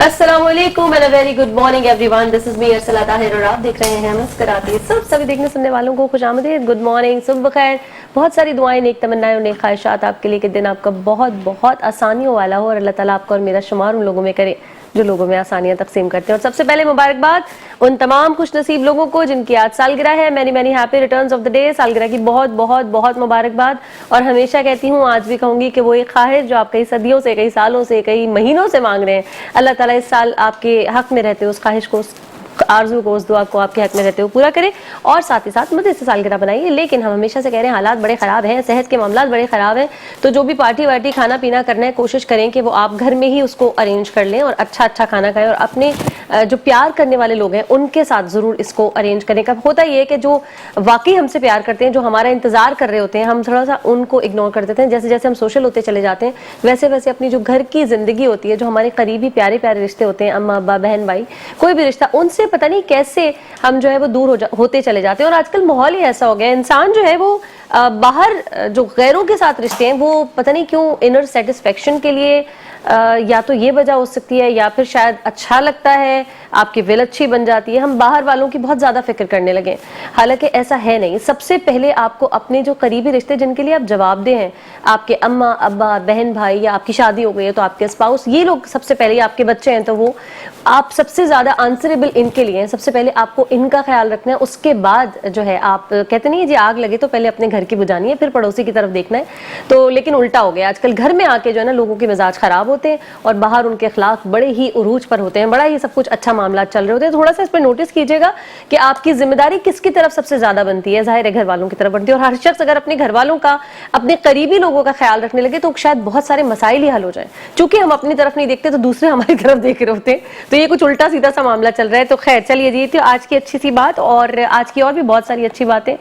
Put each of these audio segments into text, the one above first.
अस्सलामुअलैकुम and a very good morning everyone. This is me Arsala Tahir और आप देख रहे हैं मुस्कुराती सभी देखने सुनने वालों को खुशामदीद, गुड मॉर्निंग, सुबह बखैर। बहुत सारी दुआएं, नेक तमन्नाएं और नेक ख्वाहिशात आपके लिए कि दिन आपका बहुत बहुत आसानियों वाला हो और अल्लाह ताला आपको और मेरा शुमार उन लोगों में करे जो लोगों में आसानियां तकसीम करते हैं। और सबसे पहले मुबारकबाद उन तमाम खुश नसीब लोगों को जिनकी आज सालगिरह है। Many many happy returns of the day. सालगिरह की बहुत बहुत बहुत मुबारकबाद। और हमेशा कहती हूँ, आज भी कहूंगी कि वो एक ख्वाहिश जो आप कई सदियों से, कई सालों से, कई महीनों से मांग रहे हैं, अल्लाह ताला इस साल आपके हक में रहते उस ख्वाहिश को, आरज़ू को, उस दुआ को आपके हक में रहते हुए पूरा करें। और साथ ही साथ मुझे इससे सालगिरह बनाइए। लेकिन हम हमेशा से कह रहे हैं हालात बड़े ख़राब हैं, सेहत के मामला बड़े ख़राब हैं, तो जो भी पार्टी वार्टी खाना पीना करना है कोशिश करें कि वो आप घर में ही उसको अरेंज कर लें और अच्छा अच्छा खाना खाएं। और अपने जो प्यार करने वाले लोग हैं उनके साथ ज़रूर इसको अरेंज करें। कब होता ये है कि जो वाकई हमसे प्यार करते हैं, जो हमारा इंतज़ार कर रहे होते हैं, हम थोड़ा सा उनको इग्नोर कर देते हैं। जैसे जैसे हम सोशल होते चले जाते हैं वैसे वैसे अपनी जो घर की ज़िंदगी होती है, जो हमारे करीबी प्यारे प्यारे रिश्ते होते हैं, अम्मा अब्बा बहन भाई, कोई भी रिश्ता, उनसे पता नहीं कैसे हम जो है वो दूर होते चले जाते हैं। और आजकल माहौल ही ऐसा हो गया है, इंसान जो है वो बाहर जो गैरों के साथ रिश्ते हैं वो पता नहीं क्यों इनर सेटिस्फेक्शन के लिए, या तो ये वजह हो सकती है या फिर शायद अच्छा लगता है, आपकी विल अच्छी बन जाती है, हम बाहर वालों की बहुत ज़्यादा फिक्र करने लगे। हालांकि ऐसा है नहीं। सबसे पहले आपको अपने जो करीबी रिश्ते जिनके लिए आप जवाबदेह हैं, आपके अम्मा अब्बा बहन भाई, या आपकी शादी हो गई है तो आपके स्पाउस, ये लोग सबसे पहले, आपके बच्चे हैं तो वो आप सबसे ज़्यादा आंसरेबल इनके लिए हैं। सबसे पहले आपको इनका ख्याल रखना है। उसके बाद जो है, आप कहते नहीं है जी आग लगे तो पहले अपने घर की बुझानी है, फिर पड़ोसी की तरफ देखना है। तो लेकिन उल्टा हो गया आजकल, घर में आके जो है ना लोगों के मिजाज खराब होते हैं और बाहर उनके खिलाफ बड़े ही उरूज पर होते हैं, बड़ा ही सब कुछ अच्छा मामला चल रहे होते हैं। थोड़ा सा इस पर नोटिस कीजिएगा कि आपकी जिम्मेदारी किसकी तरफ सबसे ज्यादा बनती है। जाहिर है घर वालों की तरफ बनती है। और हर शख्स अगर अपने घर वालों का, अपने करीबी लोगों का ख्याल रखने लगे तो शायद बहुत सारे मसाइल ही हल हो जाए। चूंकि हम अपनी तरफ नहीं देखते तो दूसरे हमारी तरफ देख रहे होते हैं, तो ये कुछ उल्टा सीधा सा मामला चल रहा है। तो खैर चलिए जी, तो आज की अच्छी सी बात, और आज की और भी बहुत सारी अच्छी बातें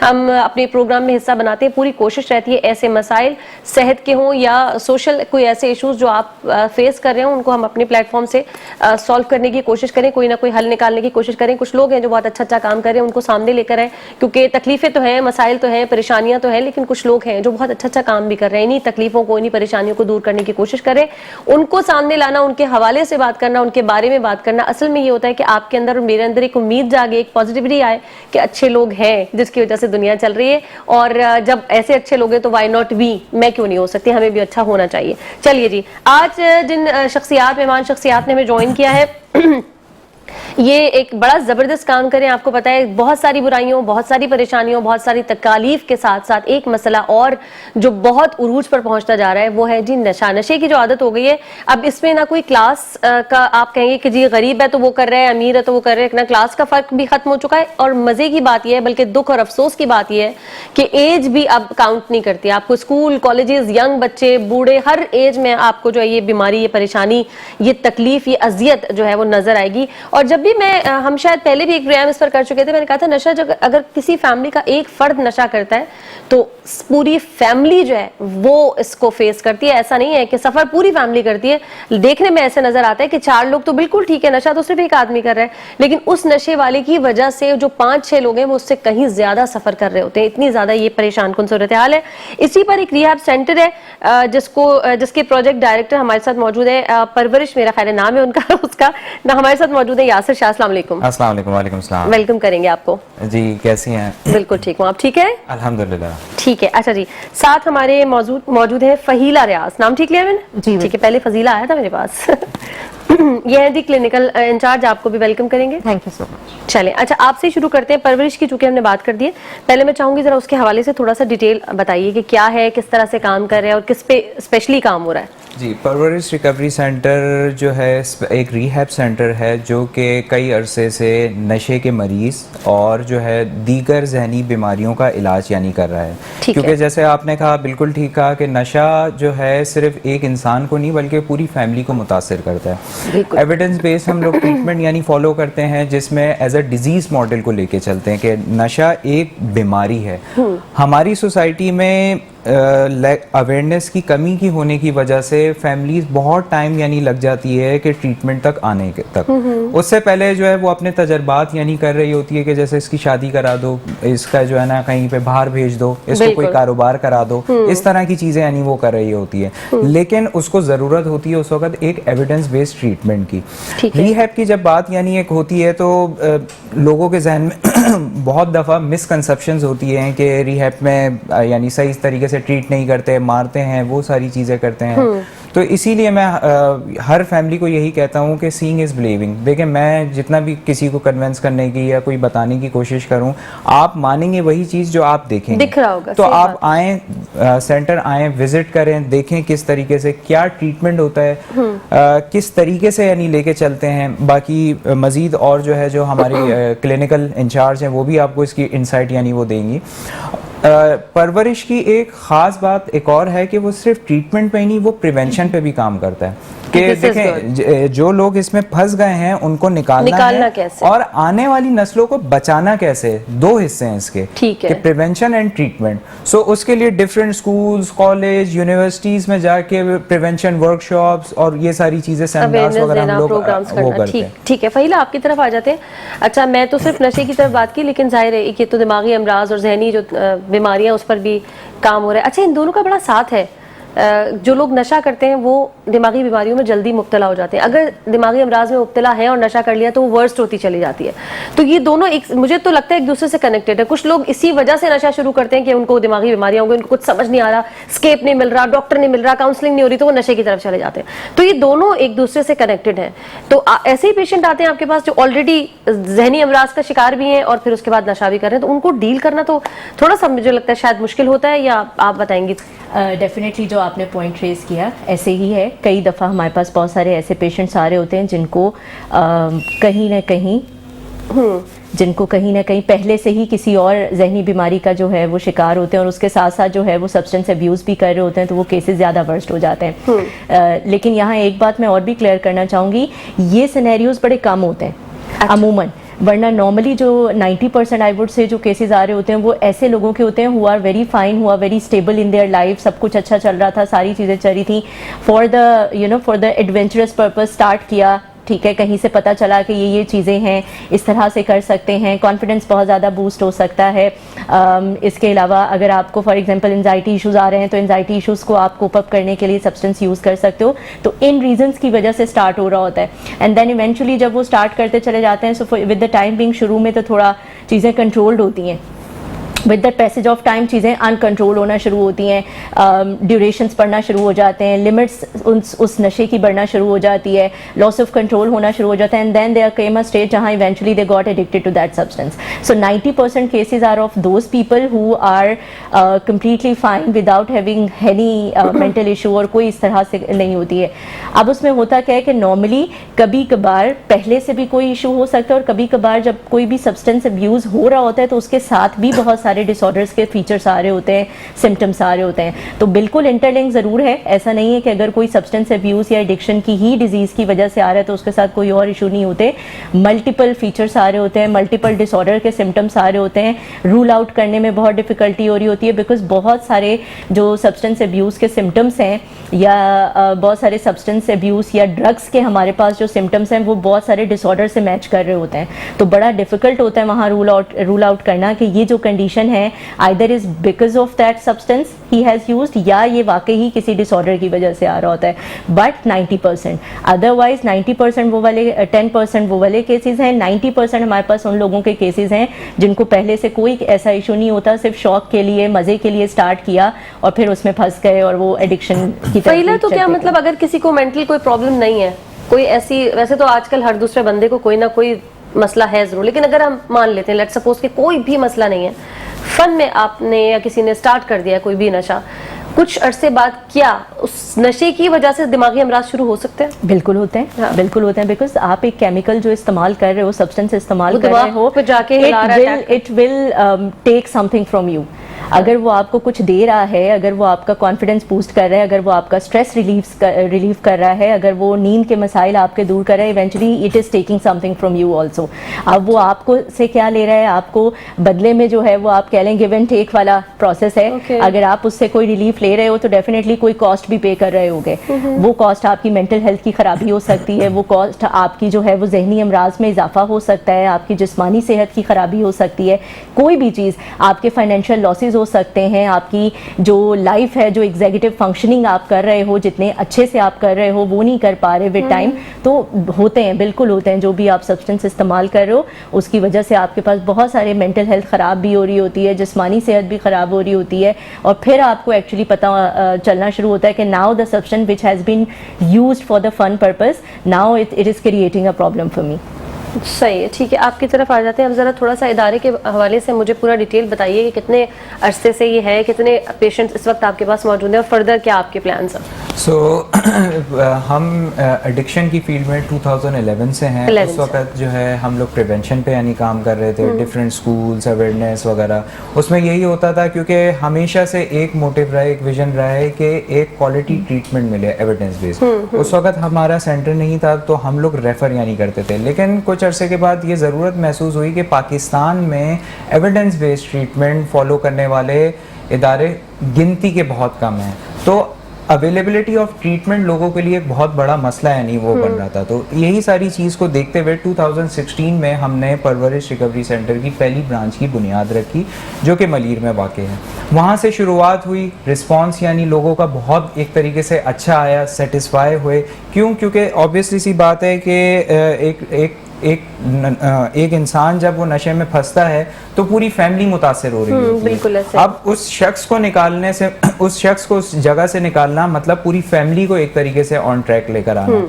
हम अपने प्रोग्राम में हिस्सा बनाते हैं। पूरी कोशिश रहती है ऐसे मसाइल, सेहत के हों या सोशल कोई ऐसे इशूज जो आप फेस कर रहे हो, उनको हम अपने प्लेटफॉर्म से सॉल्व करने की कोशिश करें, कोई ना कोई हल निकालने की कोशिश करें। कुछ लोग हैं जो बहुत अच्छा अच्छा काम कर रहे हैं, उनको सामने लेकर आए, क्योंकि तकलीफें तो हैं, मसाइल तो हैं, परेशानियां तो हैं, लेकिन कुछ लोग हैं जो बहुत अच्छा अच्छा काम भी कर रहे हैं। इन्हीं तकलीफों को, इन्हीं परेशानियों को दूर करने की कोशिश करें, उनको सामने लाना, उनके हवाले से बात करना, उनके बारे में बात करना। असल में ये होता है कि आपके अंदर और मेरे अंदर एक उम्मीद जागे, एक पॉजिटिविटी आए कि अच्छे लोग हैं जिसकी वजह से दुनिया चल रही है। और जब ऐसे अच्छे लोग हैं तो वाई नॉट वी, मैं क्यों नहीं हो सकती, हमें भी अच्छा होना चाहिए। चलिए जी, आज जिन शख्सियात, मेहमान शख्सियात ने हमें ज्वाइन किया है ये एक बड़ा ज़बरदस्त काम करें। आपको पता है बहुत सारी बुराइयों, बहुत सारी परेशानियों, बहुत सारी तकालीफ के साथ साथ एक मसला और जो बहुत उरूज पर पहुंचता जा रहा है वो है जी नशा। नशे की जो आदत हो गई है, अब इसमें ना कोई क्लास का आप कहेंगे कि जी गरीब है तो वो कर रहा है, अमीर है तो वो कर रहे हैं, ना क्लास का फ़र्क भी ख़त्म हो चुका है। और मज़े की बात यह है, बल्कि दुख और अफसोस की बात यह है कि एज भी अब काउंट नहीं करती। आपको स्कूल, कॉलेजेस, यंग बच्चे, बूढ़े, हर एज में आपको जो है ये बीमारी, ये परेशानी, ये तकलीफ, ये अजियत जो है वो नज़र आएगी। और जब भी हम शायद पहले भी एक प्रोग्राम इस पर कर चुके थे, मैंने कहा था नशा अगर किसी फैमिली का एक फर्द नशा करता है तो पूरी फैमिली जो है वो इसको फेस करती है। ऐसा नहीं है कि सफर पूरी फैमिली करती है। देखने में ऐसे नजर आता है कि 4 लोग तो बिल्कुल ठीक है, नशा तो सिर्फ एक आदमी कर रहा है, लेकिन उस नशे वाले की वजह से जो 5-6 लोग हैं वो उससे कहीं ज्यादा सफर कर रहे होते हैं। इतनी ज्यादा ये परेशान कुन सूरत हाल है। इसी पर एक रिहैब सेंटर है जिसके प्रोजेक्ट डायरेक्टर हमारे साथ मौजूद है, परवरिश मेरा ख्याल नाम है उनका, उसका ना, हमारे साथ मौजूद है यासिर शाह। अस्सलाम वालेकुम। अस्सलाम वालेकुम। वालेकुम सलाम। वेलकम करेंगे आपको जी, कैसी हैं? बिल्कुल ठीक हूँ, आप ठीक है? अल्हम्दुलिल्लाह ठीक है। अच्छा जी, साथ हमारे मौजूद है फहीला रियाज। नाम ठीक लिया मैंने? जी ठीक है, पहले फजीला आया था मेरे पास ये है जी क्लिनिकल इंचार्ज, आपको भी वेलकम करेंगे। Thank you so much. चलें, अच्छा आपसे शुरू करते हैं। परवरिश की चूंकि हमने बात कर दी है, पहले मैं चाहूंगी जरा उसके हवाले से थोड़ा सा डिटेल बताइए कि क्या है, किस तरह से काम कर रहे हैं और किस पे स्पेशली काम हो रहा है। जी, परवरिश रिकवरी सेंटर जो है एक रिहैब सेंटर है जो कि कई अरसे से नशे के मरीज और जो है दीगर जहनी बीमारियों का इलाज यानी कर रहा है। क्योंकि जैसे आपने कहा, बिल्कुल ठीक कहा कि नशा जो है सिर्फ एक इंसान को नहीं बल्कि पूरी फैमिली को मुतासिर करता है। एविडेंस बेस्ड हम लोग ट्रीटमेंट यानी फॉलो करते हैं जिसमें एज अ डिजीज मॉडल को लेके चलते हैं कि नशा एक बीमारी है। हमारी सोसाइटी में अवेयरनेस की कमी की होने की वजह से फैमिलीज बहुत टाइम यानी लग जाती है कि ट्रीटमेंट तक आने के तक। उससे पहले जो है वो अपने तजर्बात यानी कर रही होती है कि जैसे इसकी शादी करा दो, इसका जो है ना कहीं पे बाहर भेज दो, इसको कोई कारोबार करा दो, इस तरह की चीज़ें यानी वो कर रही होती है। लेकिन उसको ज़रूरत होती है उस वक्त एक एविडेंस बेस्ड ट्रीटमेंट की। रीहैब की जब बात यानी एक होती है तो लोगों के जहन में बहुत दफ़ा मिसकंसेप्शंस होती हैं कि रीहैब में यानी सही तरीके से ट्रीट नहीं करते, मारते हैं, वो सारी चीज़ें करते हैं। तो इसीलिए मैं हर फैमिली को यही कहता हूँ कि सीइंग इज़ बिलीविंग। देखिए, मैं जितना भी किसी को कन्विंस करने की या कोई बताने की कोशिश करूँ, आप मानेंगे वही चीज़ जो आप देखेंगे, दिख रहा होगा। तो आप आएँ, सेंटर आएँ, विजिट करें, देखें किस तरीके से क्या ट्रीटमेंट होता है, किस तरीके से यानी लेके चलते हैं। बाकी मज़ीद और जो है जो हमारी क्लिनिकल इंचार्ज हैं वो भी आपको इसकी इंसाइट यानी वो देंगी। परवरिश की एक ख़ास बात एक और है कि वो सिर्फ ट्रीटमेंट पे ही नहीं, वो प्रिवेंशन पे भी काम करता है कि देखें जो लोग इसमें फंस गए हैं उनको निकालना है कैसे? और आने वाली नस्लों को बचाना कैसे। दो हिस्से हैं इसके, ठीक है, कि प्रिवेंशन एंड ट्रीटमेंट। सो उसके लिए डिफरेंट स्कूल्स, कॉलेज, यूनिवर्सिटीज में जाके प्रिवेंशन वर्कशॉप्स और ये सारी चीजें, सेमिनार्स वगैरह हम लोग वो करते हैं। ठीक है, फहीला आपकी तरफ आ जाते हैं। अच्छा, मैं तो सिर्फ नशे की तरफ बात की, लेकिन जाहिर है कि तो दिमागी अमराज और जहनी जो बीमारियां उस पर भी काम हो रहा है। अच्छा, इन दोनों का बड़ा साथ है। जो लोग नशा करते हैं वो दिमागी बीमारियों में जल्दी मुब्तला हो जाते हैं। अगर दिमागी अमराज में मुब्तला है और नशा कर लिया तो वो वर्स्ट होती चली जाती है। तो ये दोनों एक, मुझे तो लगता है एक दूसरे से कनेक्टेड है। कुछ लोग इसी वजह से नशा शुरू करते हैं कि उनको दिमागी बीमारियां हो गई, उनको कुछ समझ नहीं आ रहा, स्केप नहीं मिल रहा, डॉक्टर नहीं मिल रहा, काउंसलिंग नहीं हो रही, तो वो नशे की तरफ चले जाते हैं। तो ये दोनों एक दूसरे से कनेक्टेड हैं। तो ऐसे ही पेशेंट आते हैं आपके पास जो ऑलरेडी जहनी अमराज का शिकार भी हैं और फिर उसके बाद नशा भी कर रहे हैं, तो उनको डील करना तो थोड़ा सा मुझे लगता है शायद मुश्किल होता है, या आप बताएंगे? डेफिनेटली जो आपने पॉइंट रेज किया ऐसे ही है। कई दफ़ा हमारे पास बहुत सारे ऐसे पेशेंट्स आ रहे होते हैं जिनको कहीं ना कहीं पहले से ही किसी और जहनी बीमारी का जो है वो शिकार होते हैं, और उसके साथ साथ जो है वो सब्सटेंस अब्यूज़ भी कर रहे होते हैं, तो वो केसेस ज़्यादा वर्स्ट हो जाते हैं। लेकिन यहाँ एक बात मैं और भी क्लियर करना चाहूँगी, ये सिनेरियोज बड़े कम होते हैं अमूमन, वरना नॉर्मली जो 90% आई वुड से जो केसेस आ रहे होते हैं वो ऐसे लोगों के होते हैं who are very fine, who are very stable in their life, सब कुछ अच्छा चल रहा था, सारी चीज़ें चल रही थी, for the adventurous purpose start किया, ठीक है, कहीं से पता चला कि ये चीज़ें हैं, इस तरह से कर सकते हैं, कॉन्फिडेंस बहुत ज़्यादा बूस्ट हो सकता है। इसके अलावा अगर आपको फॉर एग्जांपल एंजाइटी इश्यूज़ आ रहे हैं तो एंजाइटी इश्यूज़ को आप कोप अप करने के लिए सब्सटेंस यूज़ कर सकते हो। तो इन रीजंस की वजह से स्टार्ट हो रहा होता है, एंड देन इवेंचुअली जब वो स्टार्ट करते चले जाते हैं, so with the time being शुरू में तो थोड़ा चीज़ें कंट्रोल्ड होती हैं, with the passage of time चीज़ें अनकंट्रोल होना शुरू होती हैं, ड्यूरेशंस बढ़ना शुरू हो जाते हैं, लिमिट्स उस नशे की बढ़ना शुरू हो जाती है, लॉस ऑफ कंट्रोल होना शुरू हो जाता है, and then there came a stage जहाँ eventually they got addicted to that substance. So 90% cases are of those people who are completely fine without having any mental issue, और कोई इस तरह से नहीं होती है। अब उसमें होता क्या है कि नॉर्मली कभी कभार पहले से भी कोई इशू हो सकता है, और कभी कभार जब कोई भी सब्सटेंस अब्यूज़ हो रहा होता है तो उसके साथ भी बहुत सारे डिसऑर्डर्स के फीचर्स आ रहे होते हैं, सिम्टम्स आ रहे होते हैं। तो बिल्कुल इंटरलिंक ज़रूर है, ऐसा नहीं है कि अगर कोई सब्सटेंस अब्यूज़ या एडिक्शन की ही डिजीज़ की वजह से आ रहा है तो उसके साथ कोई और इशू नहीं होते। मल्टीपल फीचर्स आ रहे होते हैं, मल्टीपल डिसऑर्डर के सिम्टम्स आ रहे होते हैं, रूल आउट करने में बहुत डिफ़िकल्टी हो रही होती है, बिकॉज बहुत सारे जो सब्सटेंस अब्यूज़ के सिम्टम्स हैं या बहुत सारे सब्सटेंस अब्यूज़ या ड्रग्स के हमारे पास जो सिम्टम्स हैं वो बहुत सारे डिसऑर्डर से मैच कर रहे होते हैं। तो बड़ा डिफ़िकल्ट होता है वहाँ रूल आउट करना कि ये जो कंडीशन है either is because of that substance he has used, या ये वाकई ही किसी डिसऑर्डर की वजह से आ रहा होता है। बट 90%, अदरवाइज 90% वो वाले 10% वो वाले केसेस हैं, 90% हमारे पास उन लोगों के केसेस हैं जिनको पहले से कोई ऐसा इशू नहीं होता, सिर्फ शौक के लिए, मजे के लिए स्टार्ट किया और फिर उसमें फंस गए और वो एडिक्शन की तरफ। पहले तो क्या मतलब अगर किसी को मेंटल कोई प्रॉब्लम नहीं है, कोई ऐसी, वैसे तो आजकल हर दूसरे बंदे को कोई ना कोई मसला है जरूर, लेकिन अगर हम मान लेते हैं लेट्स सपोज कि कोई भी मसला नहीं है, फन में आपने या किसी ने स्टार्ट कर दिया कोई भी नशा, कुछ अरसे बाद क्या उस नशे की वजह से दिमागी अमराज शुरू हो सकते हैं? बिल्कुल होते हैं, हाँ। बिल्कुल होते हैं, बिकॉज आप एक केमिकल जो इस्तेमाल कर रहे हो, सब्सटेंस इस्तेमाल वो कर रहे दिमाग हो, पे जाके हिला रहा है, it will take something from you. अगर वो आपको कुछ दे रहा है, अगर वो आपका कॉन्फिडेंस बूस्ट कर रहा है, अगर वो आपका स्ट्रेस रिलीव कर रहा है, अगर वो नींद के मसाइल आपके दूर कर रहा है, eventually it is taking something from you also. अब वो आपको से क्या ले रहा है, आपको बदले में जो है वो आप कह लें गिव एंड टेक वाला प्रोसेस है। Okay. अगर आप उससे कोई रिलीफ ले रहे हो तो डेफिनेटली कोई कॉस्ट भी पे कर रहे होगे। वो कॉस्ट आपकी मेंटल हेल्थ की खराबी हो सकती है, वो कॉस्ट आपकी जो है वो जहनी अमराज में इजाफा हो सकता है, आपकी जिस्मानी सेहत की खराबी हो सकती है, कोई भी चीज़, आपके फाइनेंशियल लॉसेज हो सकते हैं, आपकी जो लाइफ है, जो एग्जीक्यूटिव फंक्शनिंग आप कर रहे हो, जितने अच्छे से आप कर रहे हो वो नहीं कर पा रहे विद टाइम। तो होते हैं, बिल्कुल होते हैं, जो भी आप सब्सटेंस इस्तेमाल कर रहे हो उसकी वजह से आपके पास बहुत सारे मेंटल हेल्थ ख़राब भी हो रही होती है, जिस्मानी सेहत भी ख़राब हो रही होती है, और फिर आपको एक्चुअली पता चलना शुरू होता है कि now the substance which has been used for the fun purpose, now it is creating a problem for me. सही है, ठीक है, आपकी तरफ आ जाते हैं। अब ज़रा थोड़ा सा इदारे के हवाले से मुझे पूरा डिटेल बताइए कि कितने अरसे से ये है, कितने पेशेंट्स इस वक्त आपके पास मौजूद हैं और फर्दर क्या आपके प्लान्स हैं? हम एडिक्शन की फील्ड में 2011 से हैं। 11 उस वक्त जो है हम लोग प्रिवेंशन पे यानी काम कर रहे थे, डिफरेंट स्कूल्स, अवेयरनेस वगैरह। उसमें यही होता था क्योंकि हमेशा से एक मोटिव रहा है, एक विजन रहा है कि एक क्वालिटी ट्रीटमेंट मिले एविडेंस बेस्ड। उस वक्त हमारा सेंटर नहीं था तो हम लोग रेफ़र यानी करते थे, लेकिन कुछ अरसे के बाद ये ज़रूरत महसूस हुई कि पाकिस्तान में एविडेंस बेस्ड ट्रीटमेंट फॉलो करने वाले इदारे गिनती के बहुत कम हैं, तो अवेलेबिलिटी ऑफ ट्रीटमेंट लोगों के लिए एक बहुत बड़ा मसला यानी वो बन रहा था। तो यही सारी चीज़ को देखते हुए 2016 में हमने परवरिश रिकवरी सेंटर की पहली ब्रांच की बुनियाद रखी जो कि मलीर में वाक़ है। वहाँ से शुरुआत हुई, रिस्पांस यानी लोगों का बहुत एक तरीके से अच्छा आया, सेटिस्फाई हुए। क्यों? क्योंकि ऑब्वियसली सी बात है कि एक इंसान जब वो नशे में फंसता है तो पूरी फैमिली मुतासिर हो रही होती बिल्कुल है। ऐसे। अब उस शख्स को निकालने से उस शख्स को उस जगह से निकालना मतलब पूरी फैमिली को एक तरीके से ऑन ट्रैक लेकर आना।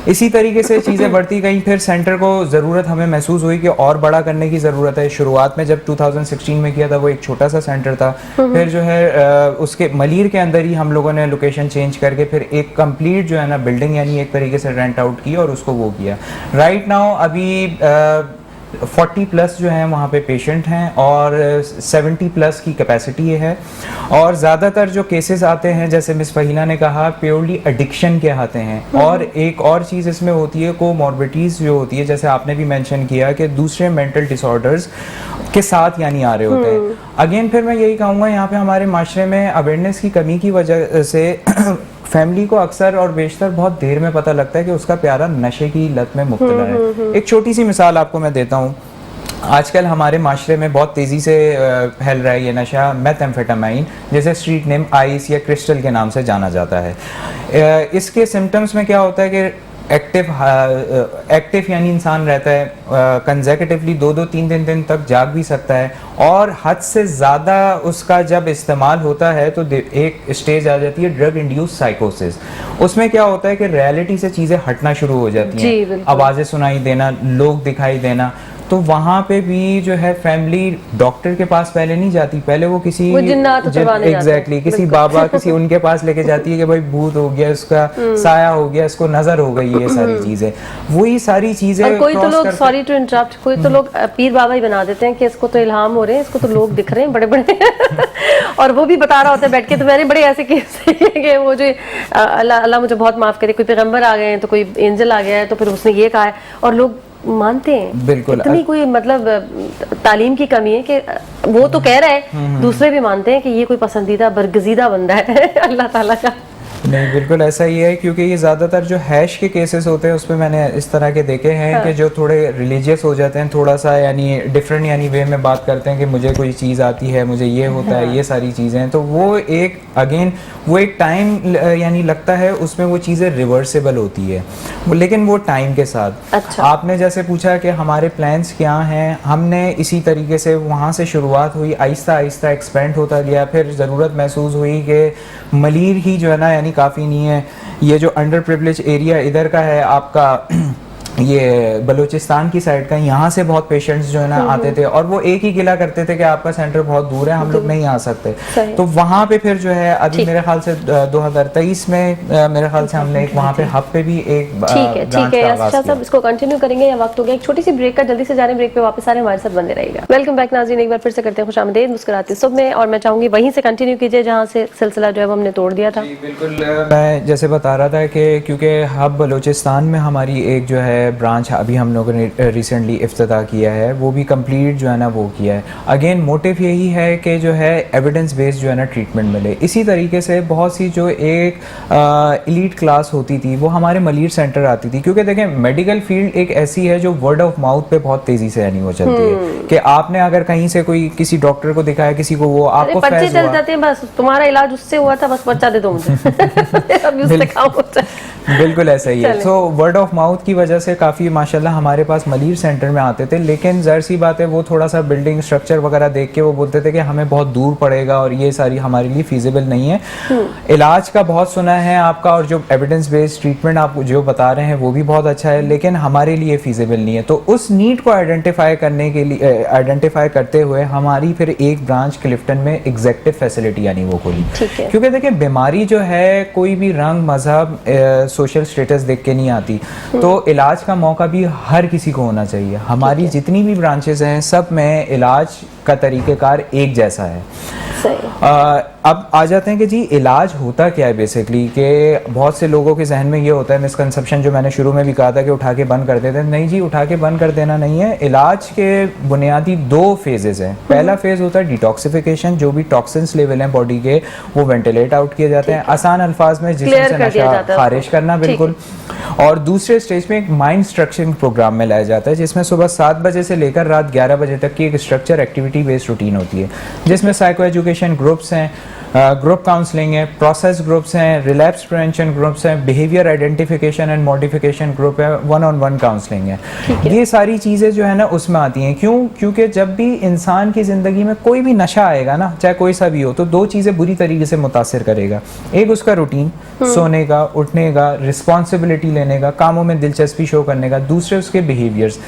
इसी तरीके से चीज़ें बढ़ती गई। फिर सेंटर को ज़रूरत हमें महसूस हुई कि और बड़ा करने की ज़रूरत है। शुरुआत में जब 2016 में किया था वो एक छोटा सा सेंटर था, फिर जो है उसके मलीर के अंदर ही हम लोगों ने लोकेशन चेंज करके फिर एक कंप्लीट जो है ना बिल्डिंग यानी एक तरीके से रेंट आउट की और उसको वो किया। राइट नाउ अभी 40 प्लस जो हैं वहाँ पे पेशेंट हैं और 70 प्लस की कैपेसिटी है। और ज़्यादातर जो केसेस आते हैं जैसे मिस फहीना ने कहा प्योरली एडिक्शन के आते हैं। और एक और चीज़ इसमें होती है कोमॉर्बिडिटीज़ जो होती है, जैसे आपने भी मेंशन किया कि दूसरे मेंटल डिसऑर्डर्स के साथ यानी आ रहे होते हैं। अगेन फिर मैं यही कहूँगा यहाँ पे हमारे माशरे में अवेयरनेस की कमी की वजह से फैमिली को अक्सर और बेशतर बहुत देर में पता लगता है कि उसका प्यारा नशे की लत में मुब्तला है। एक छोटी सी मिसाल आपको मैं देता हूँ। आजकल हमारे माशरे में बहुत तेज़ी से फैल रहा है ये नशा मेथएम्फेटामाइन, जैसे स्ट्रीट नेम आइस या क्रिस्टल के नाम से जाना जाता है। इसके सिम्टम्स में क्या होता है कि एक्टिव यानी इंसान रहता है, कंसेक्यूटिवली 2-3 दिन तक जाग भी सकता है, और हद से ज़्यादा उसका जब इस्तेमाल होता है तो एक स्टेज आ जाती है ड्रग इंड्यूस साइकोसिस। उसमें क्या होता है कि रियलिटी से चीज़ें हटना शुरू हो जाती हैं, आवाज़ें सुनाई देना, लोग दिखाई देना। तो वहाँ पे भी जो है फैमिली डॉक्टर के पास पहले नहीं जाती, पहले वो किसी एग्जैक्टली किसी बाबा किसी उनके पास लेके जाती है कि भाई भूत हो गया, उसका साया हो गया, इसको नजर हो गई, ये सारी चीजें, वही सारी चीजें। कोई तो लोग, सॉरी टू इंटरप्ट, कोई तो लोग पीर बाबा ही बना देते हैं कि इसको तो इल्हाम हो रहे हैं, इसको तो लोग दिख रहे हैं बड़े बड़े और वो भी बता रहा होता है बैठ के। तो मैंने बड़े ऐसे केस कि वो जो अल्लाह मुझे बहुत माफ करे, कोई पैगंबर आ गए हैं तो कोई एंजल आ गया है तो फिर उसने ये कहा है और लोग मानते हैं। बिल्कुल, इतनी कोई मतलब तालीम की कमी है कि वो तो कह रहा है, दूसरे भी मानते हैं कि ये कोई पसंदीदा बरगजीदा बंदा है अल्लाह ताला का। नहीं, बिल्कुल ऐसा ही है, क्योंकि ये ज़्यादातर जो हैश के केसेस होते हैं उसमें मैंने इस तरह के देखे हैं। हाँ। कि जो थोड़े रिलीजियस हो जाते हैं, थोड़ा सा यानी डिफरेंट यानी वे में बात करते हैं कि मुझे कोई चीज़ आती है, मुझे ये होता है, ये सारी चीज़ें, तो वो एक अगेन वो एक टाइम यानी लगता है उसमें वो चीज़ें रिवर्सेबल होती है, लेकिन वो टाइम के साथ। अच्छा। आपने जैसे पूछा कि हमारे प्लान्स क्या हैं, हमने इसी तरीके से वहाँ से शुरुआत हुई, आहिस्ता आहिस्ता एक्सपेंड होता गया। फिर ज़रूरत महसूस हुई कि मलीर ही जो है ना यानी काफ़ी नहीं है, ये जो अंडर प्रिविलेज एरिया इधर का है आपका ये बलूचिस्तान की साइड का, यहाँ से बहुत पेशेंट्स जो है ना आते थे और वो एक ही गिला करते थे कि आपका सेंटर बहुत दूर है, हम लोग नहीं आ सकते। तो वहाँ पे फिर जो है अभी मेरे ख्याल से 2023 में मेरे ख्याल से हमने एक वहाँ पे हब पे भी एक ठीक है यासिर साहब, इसको कंटिन्यू करेंगे या वक्त हो गया एक छोटी सी ब्रेक का, जल्दी से जा रहे हैं ब्रेक पे, वापस आ रहे हैं, हमारे साथ बंदे रहेगा। वेलकम बैक नाज़रीन, एक बार फिर से करते हैं खुशामदीद मुस्कुराते सुबह में, और मैं चाहूंगी वहीं से कंटिन्यू कीजिए जहाँ से सिलसिला जो है हमने तोड़ दिया था। बिल्कुल, मैं जैसे बता रहा था कि क्योंकि हब बलूचिस्तान में हमारी एक जो है ब्रांच अभी हम लोगों ने रिसेंटली इफ्तिताह किया है, वो भी कंप्लीट जो है ना वो किया है। अगेन मोटिव यही है कि जो है एविडेंस बेस्ड जो है ना ट्रीटमेंट मिले। इसी तरीके से बहुत सी जो एक एलीट क्लास होती थी वो हमारे मलीर सेंटर आती थी, क्योंकि देखें मेडिकल फील्ड एक ऐसी है जो वर्ड ऑफ माउथ पे बहुत तेजी से यानी वो चलती है कि आपने अगर कहीं से कोई किसी डॉक्टर को दिखाया, किसी को वो आपको पर्चे चल जाते हैं, बस तुम्हारा इलाज उससे हुआ था, बस पर्चा दे दो मुझे अभी उससे काम होता है। बिल्कुल ऐसा ही है। सो वर्ड ऑफ माउथ की वजह से काफ़ी माशाल्लाह हमारे पास मलीर सेंटर में आते थे, लेकिन ज़ाहिर सी बात है वो थोड़ा सा बिल्डिंग स्ट्रक्चर वगैरह देख के वो बोलते थे कि हमें बहुत दूर पड़ेगा और ये सारी हमारे लिए फीजिबल नहीं है। इलाज का बहुत सुना है आपका, और जो एविडेंस बेस्ड ट्रीटमेंट आप जो बता रहे हैं वो भी बहुत अच्छा है, लेकिन हमारे लिए फीजिबल नहीं है। तो उस नीड को आइडेंटिफाई करने के लिए आइडेंटिफाई करते हुए हमारी फिर एक ब्रांच क्लिफ्टन में एग्जेक्टिव फैसिलिटी यानी वो खोली, क्योंकि देखिए बीमारी जो है कोई भी रंग मजहब सोशल स्टेटस देख के नहीं आती, तो इलाज का मौका भी हर किसी को होना चाहिए। हमारी जितनी भी ब्रांचेस हैं सब में इलाज का तरीक़ेकार एक जैसा है। अब आ जाते हैं कि जी इलाज होता क्या है बेसिकली, कि बहुत से लोगों के जहन में ये होता है मिसकंसेप्शन, जो मैंने शुरू में भी कहा था कि उठा के बंद कर देते हैं। नहीं जी, उठा के बंद कर देना नहीं है। इलाज के बुनियादी 2 फेजेस हैं। पहला फेज होता है डिटॉक्सिफिकेशन, जो भी टॉक्सिन्स लेवल हैं बॉडी के वो वेंटिलेट आउट किए जाते हैं, आसान अल्फाज में जिसम से नशा खारिज करना, बिल्कुल। और दूसरे स्टेज में एक माइंड स्ट्रक्चरिंग प्रोग्राम में लाया जाता है, जिसमें सुबह 7 बजे से लेकर रात 11 बजे तक की एक स्ट्रक्चर एक्टिविटी बेस्ड रूटीन होती है, जिसमें साइको एजुकेशन ग्रुप्स हैं, ग्रुप काउंसलिंग है, प्रोसेस ग्रुप्स हैं, रिलैप्स प्रिवेंशन ग्रुप्स हैं, behaviour identification and modification group है, 1-on-1 काउंसलिंग है। ये सारी चीज़ें जो है ना उसमें आती हैं। क्यों? क्योंकि जब भी इंसान की ज़िंदगी में कोई भी नशा आएगा ना, चाहे कोई सा भी हो, तो 2 चीज़ें बुरी तरीके से मुतासिर करेगा। एक उसका रूटीन, सोने का, उठने का, रिस्पॉन्सिबिलिटी लेने का, कामों में दिलचस्पी शो करने का। दूसरे उसके बिहेवियर्स,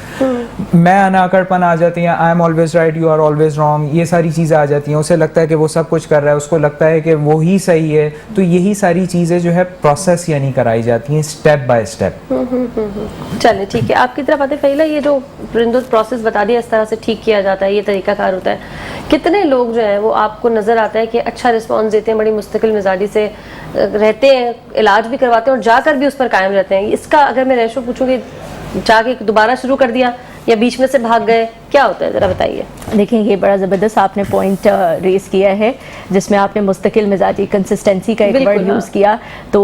मैं अनाकड़पन आ जाती है, I am always right, you are always wrong, ये सारी चीज़ें आ जाती हैं। उसे लगता है कि वो सब कुछ कर रहा है, उसको लगता है कि वो ही सही है। तो यही सारी चीज़ें जो है प्रोसेस यानी कराई जाती हैं स्टेप बाय स्टेप। चलिए ठीक है, आपकी तरफ आते पहले ये जो प्रोसेस बता दिया इस तरह से ठीक किया जाता है, ये तरीकाकार होता है। कितने लोग जो है वो आपको नज़र आता है कि अच्छा रिस्पॉन्स देते हैं, बड़ी मुस्तकिल मिजाजी से रहते हैं, इलाज भी करवाते हैं और जाकर भी उस पर कायम रहते हैं? इसका अगर मैं रेशो पूछूँ कि जाके दोबारा शुरू कर दिया या बीच में से भाग गए, क्या होता है, ज़रा बताइए। देखिए, ये बड़ा ज़बरदस्त आपने पॉइंट रेस किया है, जिसमें आपने मुस्तकिल मिजाजी कंसिस्टेंसी का एक वर्ड यूज़ किया। तो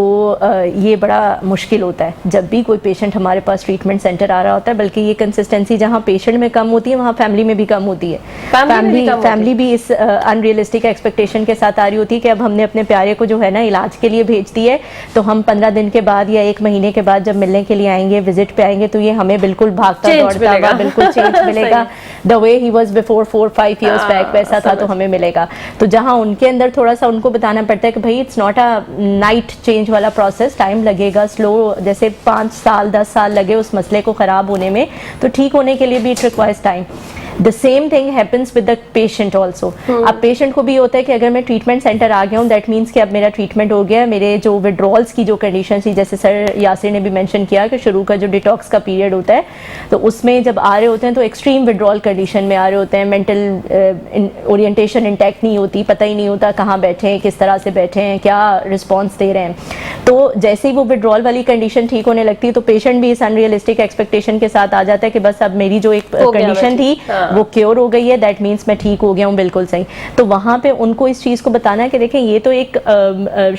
ये बड़ा मुश्किल होता है जब भी कोई पेशेंट हमारे पास ट्रीटमेंट सेंटर आ रहा होता है, बल्कि ये कंसिस्टेंसी जहाँ पेशेंट में कम होती है वहाँ फैमिली में भी कम होती है। फैमिली भी इस अनरियलिस्टिक एक्सपेक्टेशन के साथ आ रही होती है कि अब हमने अपने प्यारे को जो है ना इलाज के लिए भेज दी है, तो हम 15 दिन के बाद या 1 महीने के बाद जब मिलने के लिए आएंगे, विजिट पे आएंगे, तो ये हमें बिल्कुल भागता दौड़ता हुआ बिल्कुल चेंज मिलेगा। The way he was before 4-5 years back वैसा था तो हमें मिलेगा। तो जहां उनके अंदर थोड़ा सा उनको बताना पड़ता है कि भाई it's not a night change वाला प्रोसेस, टाइम लगेगा, स्लो, जैसे 5 साल 10 साल लगे उस मसले को ख़राब होने में, तो ठीक होने के लिए भी it requires time. The same thing happens with the patient also. अब पेशेंट को भी होता है कि अगर मैं ट्रीटमेंट सेंटर आ गया हूँ, दैट मीन्स कि अब मेरा ट्रीटमेंट हो गया है। मेरे जो विड्रॉल्स की जो कंडीशन थी, जैसे सर यासिर ने भी मेंशन किया कि शुरू का जो डिटॉक्स का पीरियड होता है, तो उसमें जब आ रहे होते हैं तो एक्सट्रीम विड्रॉल कंडीशन में आ रहे होते हैं, मेंटल ओरिएंटेशन इंटैक्ट नहीं होती, पता ही नहीं होता कहाँ बैठे हैं, किस तरह से बैठे हैं, क्या रिस्पॉन्स दे रहे हैं। तो जैसे ही वो विड्रॉल वाली कंडीशन ठीक होने लगती है, तो पेशेंट भी इस अनरियलिस्टिक एक्सपेक्टेशन के साथ आ जाता है कि बस अब मेरी जो एक कंडीशन थी वो क्योर हो गई है, दैट मीन्स मैं ठीक हो गया हूँ, बिल्कुल सही। तो वहाँ पे उनको इस चीज़ को बताना है कि देखें ये तो एक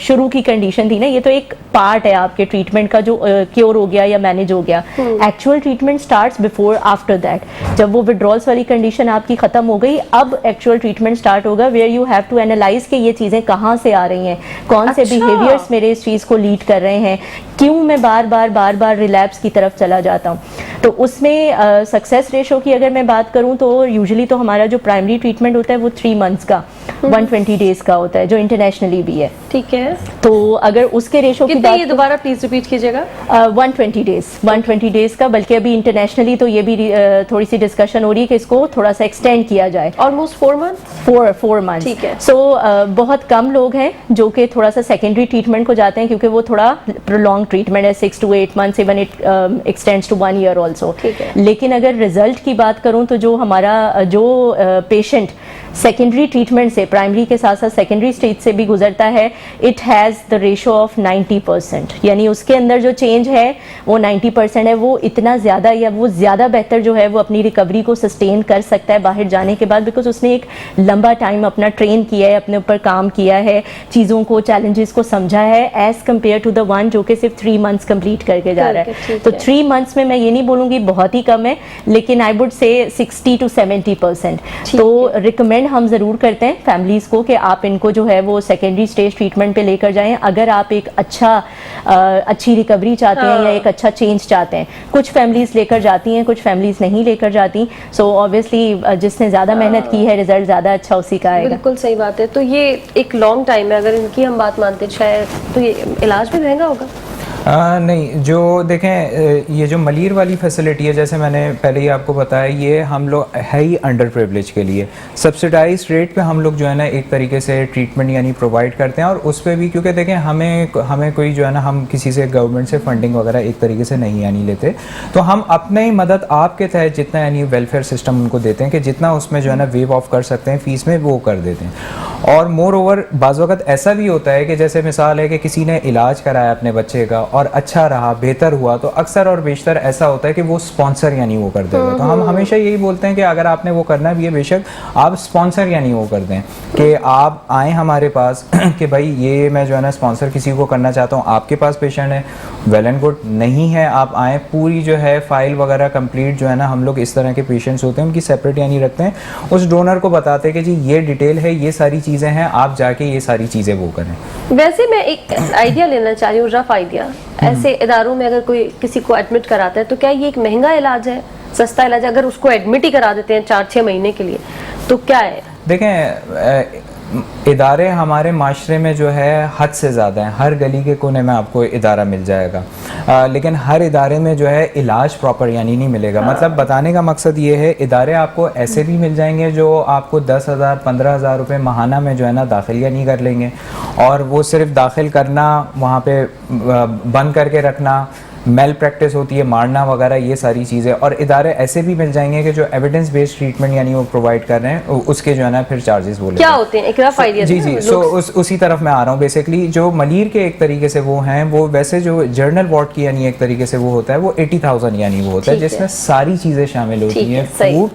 शुरू की कंडीशन थी ना, ये तो एक पार्ट है आपके ट्रीटमेंट का जो क्योर हो गया या मैनेज हो गया। Actual treatment starts before after that. जब वो विड्रॉल्स वाली कंडीशन आपकी खत्म हो गई, अब एक्चुअल ट्रीटमेंट स्टार्ट होगा, where you have to analyse कि ये चीज़ें कहाँ से आ रही हैं, कौन से बिहेवियर्स मेरे इस चीज़ को लीड कर रहे हैं, क्यों मैं बार बार रिलैप्स की तरफ चला जाता हूँ। तो उसमें सक्सेस रेशो की अगर मैं बात करूँ तो यूजुअली तो हमारा जो प्राइमरी ट्रीटमेंट होता है वो 3 months का, 120 डेज का होता है, जो इंटरनेशनली भी है। ठीक है, तो अगर उसके रेशो की कितने बात ये दोबारा प्लीज रिपीट कीजिएगा। 120 डेज का, बल्कि अभी इंटरनेशनली तो ये भी थोड़ी सी डिस्कशन हो रही है कि इसको थोड़ा सा एक्सटेंड किया जाए, ऑलमोस्ट 4 मंथ। 4 मंथ। ठीक है। सो बहुत कम लोग हैं जो कि थोड़ा सा सेकेंडरी ट्रीटमेंट को जाते हैं, क्योंकि वो थोड़ा प्रोलॉन्ग ट्रीटमेंट है, 6 to 8 months, even it extends to 1 year also. ठीक है। लेकिन अगर रिजल्ट की बात करूं तो जो हमारा जो पेशेंट सेकेंडरी ट्रीटमेंट से प्राइमरी के साथ साथ सेकेंडरी स्टेज से भी गुजरता है, it has the ratio of 90%, यानी उसके अंदर जो चेंज है वो 90% है। वो इतना ज़्यादा या वो ज़्यादा बेहतर जो है वो अपनी रिकवरी को सस्टेन कर सकता है बाहर जाने के बाद, बिकॉज उसने एक लंबा टाइम अपना ट्रेन किया है, अपने ऊपर काम किया है, चीज़ों को, चैलेंजेस को समझा है, as compared to the one जो कि सिर्फ 3 मंथ्स कंप्लीट करके जा रहा है। तो 3 मंथ्स में मैं ये नहीं बोलूँगी बहुत ही कम है, लेकिन आई वुड से 60 to 70%। तो रिकमेंड हम ज़रूर करते हैं फैमिलीज़ को कि आप इनको जो है वो सेकेंडरी स्टेज ट्रीटमेंट पे लेकर जाएं, अगर आप एक अच्छी रिकवरी चाहते हैं या एक अच्छा चेंज चाहते हैं। कुछ फैमिलीज़ लेकर जाती हैं, कुछ फैमिलीज़ नहीं लेकर जाती। सो ऑब्वियसली जिसने ज़्यादा मेहनत की है, रिजल्ट ज़्यादा अच्छा उसी का आएगा। बिल्कुल सही बात है। तो ये एक लॉन्ग टाइम है, अगर इनकी हम बात मानते हैं शायद, तो ये इलाज भी महंगा होगा। नहीं, जो देखें ये जो मलीर वाली फैसिलिटी है, जैसे मैंने पहले ही आपको बताया, ये हम लोग है ही अंडर प्रिविलेज के लिए। सब्सिडाइज रेट पे हम लोग जो है ना एक तरीके से ट्रीटमेंट यानी प्रोवाइड करते हैं, और उस पर भी क्योंकि देखें हमें कोई जो है ना, हम किसी से गवर्नमेंट से फंडिंग वगैरह एक तरीके से नहीं यानी लेते, तो हम अपने ही मदद आपके तहत जितना यानी वेलफेयर सिस्टम उनको देते हैं कि जितना उसमें जो है ना वेव ऑफ कर सकते हैं फीस में, वो कर देते हैं। और मोर ओवर बाज़ वक़्त ऐसा भी होता है कि जैसे मिसाल है कि किसी ने इलाज कराया अपने बच्चे का और अच्छा रहा, बेहतर हुआ, तो अक्सर और बेशतर ऐसा होता है कि वो स्पॉन्सर यानी वो कर देगा। तो हम हमेशा यही बोलते हैं कि अगर आपने वो करना भी है, बेशक आप स्पॉन्सर यानी वो कर दें, कि आप आएँ हमारे पास कि भाई ये मैं जो है ना स्पॉन्सर किसी को करना चाहता हूँ, आपके पास पेशेंट है, वेल एंड गुड, नहीं है आप आएँ, पूरी जो है फाइल वगैरह कंप्लीट जो है ना, हम लोग इस तरह के पेशेंट्स होते हैं उनकी सेपरेट यानी रखते हैं, उस डोनर को बताते हैं कि जी ये डिटेल है, ये सारी चीज़ें हैं, आप जाके ये सारी चीज़ें वो करें। वैसे मैं एक आइडिया लेना चाह रही हूँ, रफ आइडिया। ऐसे इदारों में अगर कोई किसी को एडमिट कराता है, तो क्या ये एक महंगा इलाज है, सस्ता इलाज है? अगर उसको एडमिट ही करा देते हैं 4-6 महीने के लिए, तो क्या है? देखें, इदारे हमारे माशरे में जो है हद से ज़्यादा हैं, हर गली के कोने में आपको इदारा मिल जाएगा, लेकिन हर इदारे में जो है इलाज प्रॉपर यानी नहीं मिलेगा। मतलब बताने का मकसद ये है, इदारे आपको ऐसे भी मिल जाएंगे जो आपको 10,000 15,000 रुपये माहाना में जो है ना दाखिल या नहीं कर लेंगे, और वो सिर्फ दाखिल करना, वहाँ पे बंद करके रखना, मेल प्रैक्टिस होती है, मारना वगैरह, ये सारी चीज़ें। और इदारे ऐसे भी मिल जाएंगे कि जो एविडेंस बेस्ड ट्रीटमेंट यानी वो प्रोवाइड कर रहे हैं, उसके जो है ना फिर चार्जेस बोले क्या होते हैं, एक रफ आइडिया। जी, सो उसी तरफ मैं आ रहा हूँ। बेसिकली जो मलीर के एक तरीके से वो हैं, वो वैसे जो जर्नल वार्ड की यानी एक तरीके से वो होता है, वो 80,000 यानी वो होता है, जिसमें सारी चीज़ें शामिल होती हैं, food,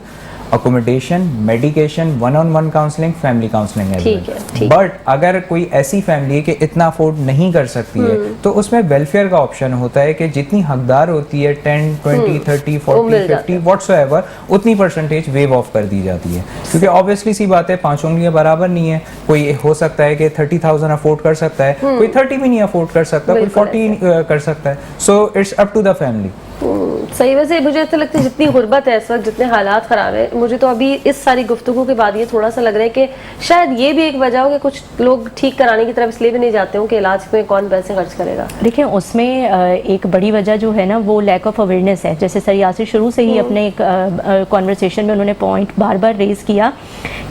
accommodation, medication, 1-on-1 counselling, family counselling है। बट अगर कोई ऐसी फैमिली है कि इतना अफोर्ड नहीं कर सकती है, तो उसमें वेलफेयर का ऑप्शन होता है कि जितनी हकदार होती है 10, 20, 30, 40, 50 व्हाट्सोएवर, उतनी परसेंटेज वेव ऑफ कर दी जाती है। क्योंकि ऑब्वियसली सी बात है, 5 उंगलियां बराबर नहीं है। कोई हो सकता है कि 30,000 अफोर्ड कर सकता है, कोई 30 भी नहीं अफोर्ड कर सकता, कोई 40 कर सकता है। So it's up to the family. सही। वैसे मुझे ऐसा लगता है जितनी गुर्बत है इस वक्त, जितने हालात खराब है, मुझे तो अभी इस सारी गुफ्तगू के बाद ये थोड़ा सा लग रहा है कि शायद ये भी एक वजह हो कि कुछ लोग ठीक कराने की तरफ इसलिए भी नहीं जाते हो कि इलाज में कौन पैसे खर्च करेगा। देखिए, उसमें एक बड़ी वजह जो है ना, वो लैक ऑफ अवेयरनेस है। जैसे सर यासिर शुरू से ही अपने कॉन्वर्सेशन में उन्होंने पॉइंट बार बार रेज किया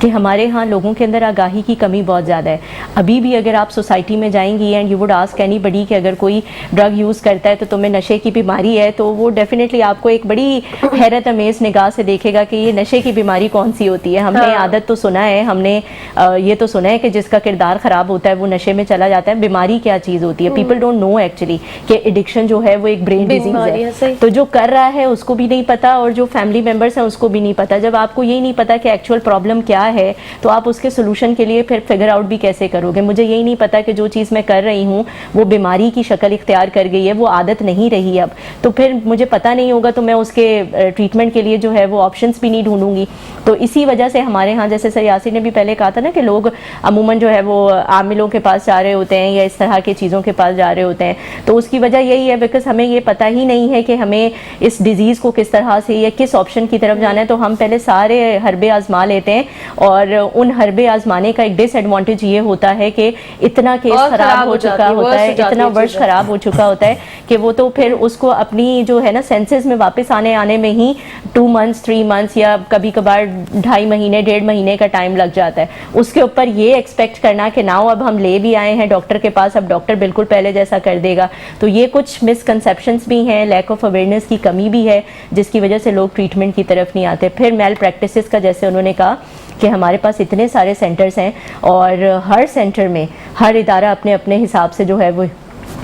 कि हमारे यहाँ लोगों के अंदर आगाही की कमी बहुत ज़्यादा है। अभी भी अगर आप सोसाइटी में जाएंगी and you would ask anybody कि अगर कोई ड्रग यूज़ करता है तो तुम्हें नशे की बीमारी है, तो वो डेफिनेटली आपको एक बड़ी हैरत अमेज निगाह से देखेगा कि ये नशे की बीमारी कौन सी होती है। हमने आदत तो सुना है, हमने ये तो सुना है कि जिसका किरदार ख़राब होता है वो नशे में चला जाता है। बीमारी क्या चीज़ होती है, पीपल डोंट नो एक्चुअली कि एडिक्शन जो है वो एक ब्रेन डिजीज है। तो जो कर रहा है उसको भी नहीं पता, और जो फैमिली मेम्बर्स हैं उसको भी नहीं पता। जब आपको यही नहीं पता कि एक्चुअल प्रॉब्लम क्या है, तो आप उसके सोल्यूशन के लिए फिर फिगर आउट भी कैसे करोगे। मुझे यही नहीं पता कि जो चीज़ मैं कर रही हूँ वो बीमारी की शक्ल इख्तियार कर गई है, वो आदत नहीं रही अब, तो फिर मुझे पता नहीं होगा तो मैं उसके ट्रीटमेंट के लिए जो है वो ऑप्शंस भी नहीं ढूंढूंगी। तो इसी वजह से हमारे यहाँ, जैसे सर यासिर ने भी पहले कहा था ना, कि लोग अमूमन जो है वो आमिलों के पास जा रहे होते हैं या इस तरह की चीज़ों के पास जा रहे होते हैं। तो उसकी वजह यही है बिकॉज हमें ये पता ही नहीं है कि हमें इस डिजीज़ को किस तरह से या किस ऑप्शन की तरफ जाना है। तो हम पहले सारे हरबे आजमा लेते हैं, और उन हरबे आजमाने का एक डिसएडवांटेज ये होता है कि इतना केस खराब हो चुका होता है, इतना वर्ष खराब हो चुका होता है कि वो तो फिर उसको अपनी जो है ना सेंसेस में वापस आने में ही 2 मंथ्स 3 मंथ्स या कभी कभार 2.5 महीने 1.5 महीने का टाइम लग जाता है। उसके ऊपर ये एक्सपेक्ट करना कि नाउ अब हम ले भी आए हैं डॉक्टर के पास, अब डॉक्टर बिल्कुल पहले जैसा कर देगा, तो ये कुछ मिसकंसेप्शंस भी हैं, लैक ऑफ अवेयरनेस की कमी भी है, जिसकी वजह से लोग ट्रीटमेंट की तरफ नहीं आते। फिर मेल प्रैक्टिसेस का, जैसे उन्होंने कहा कि हमारे पास इतने सारे सेंटर्स हैं और हर सेंटर में हर इदारा अपने अपने हिसाब से जो है वो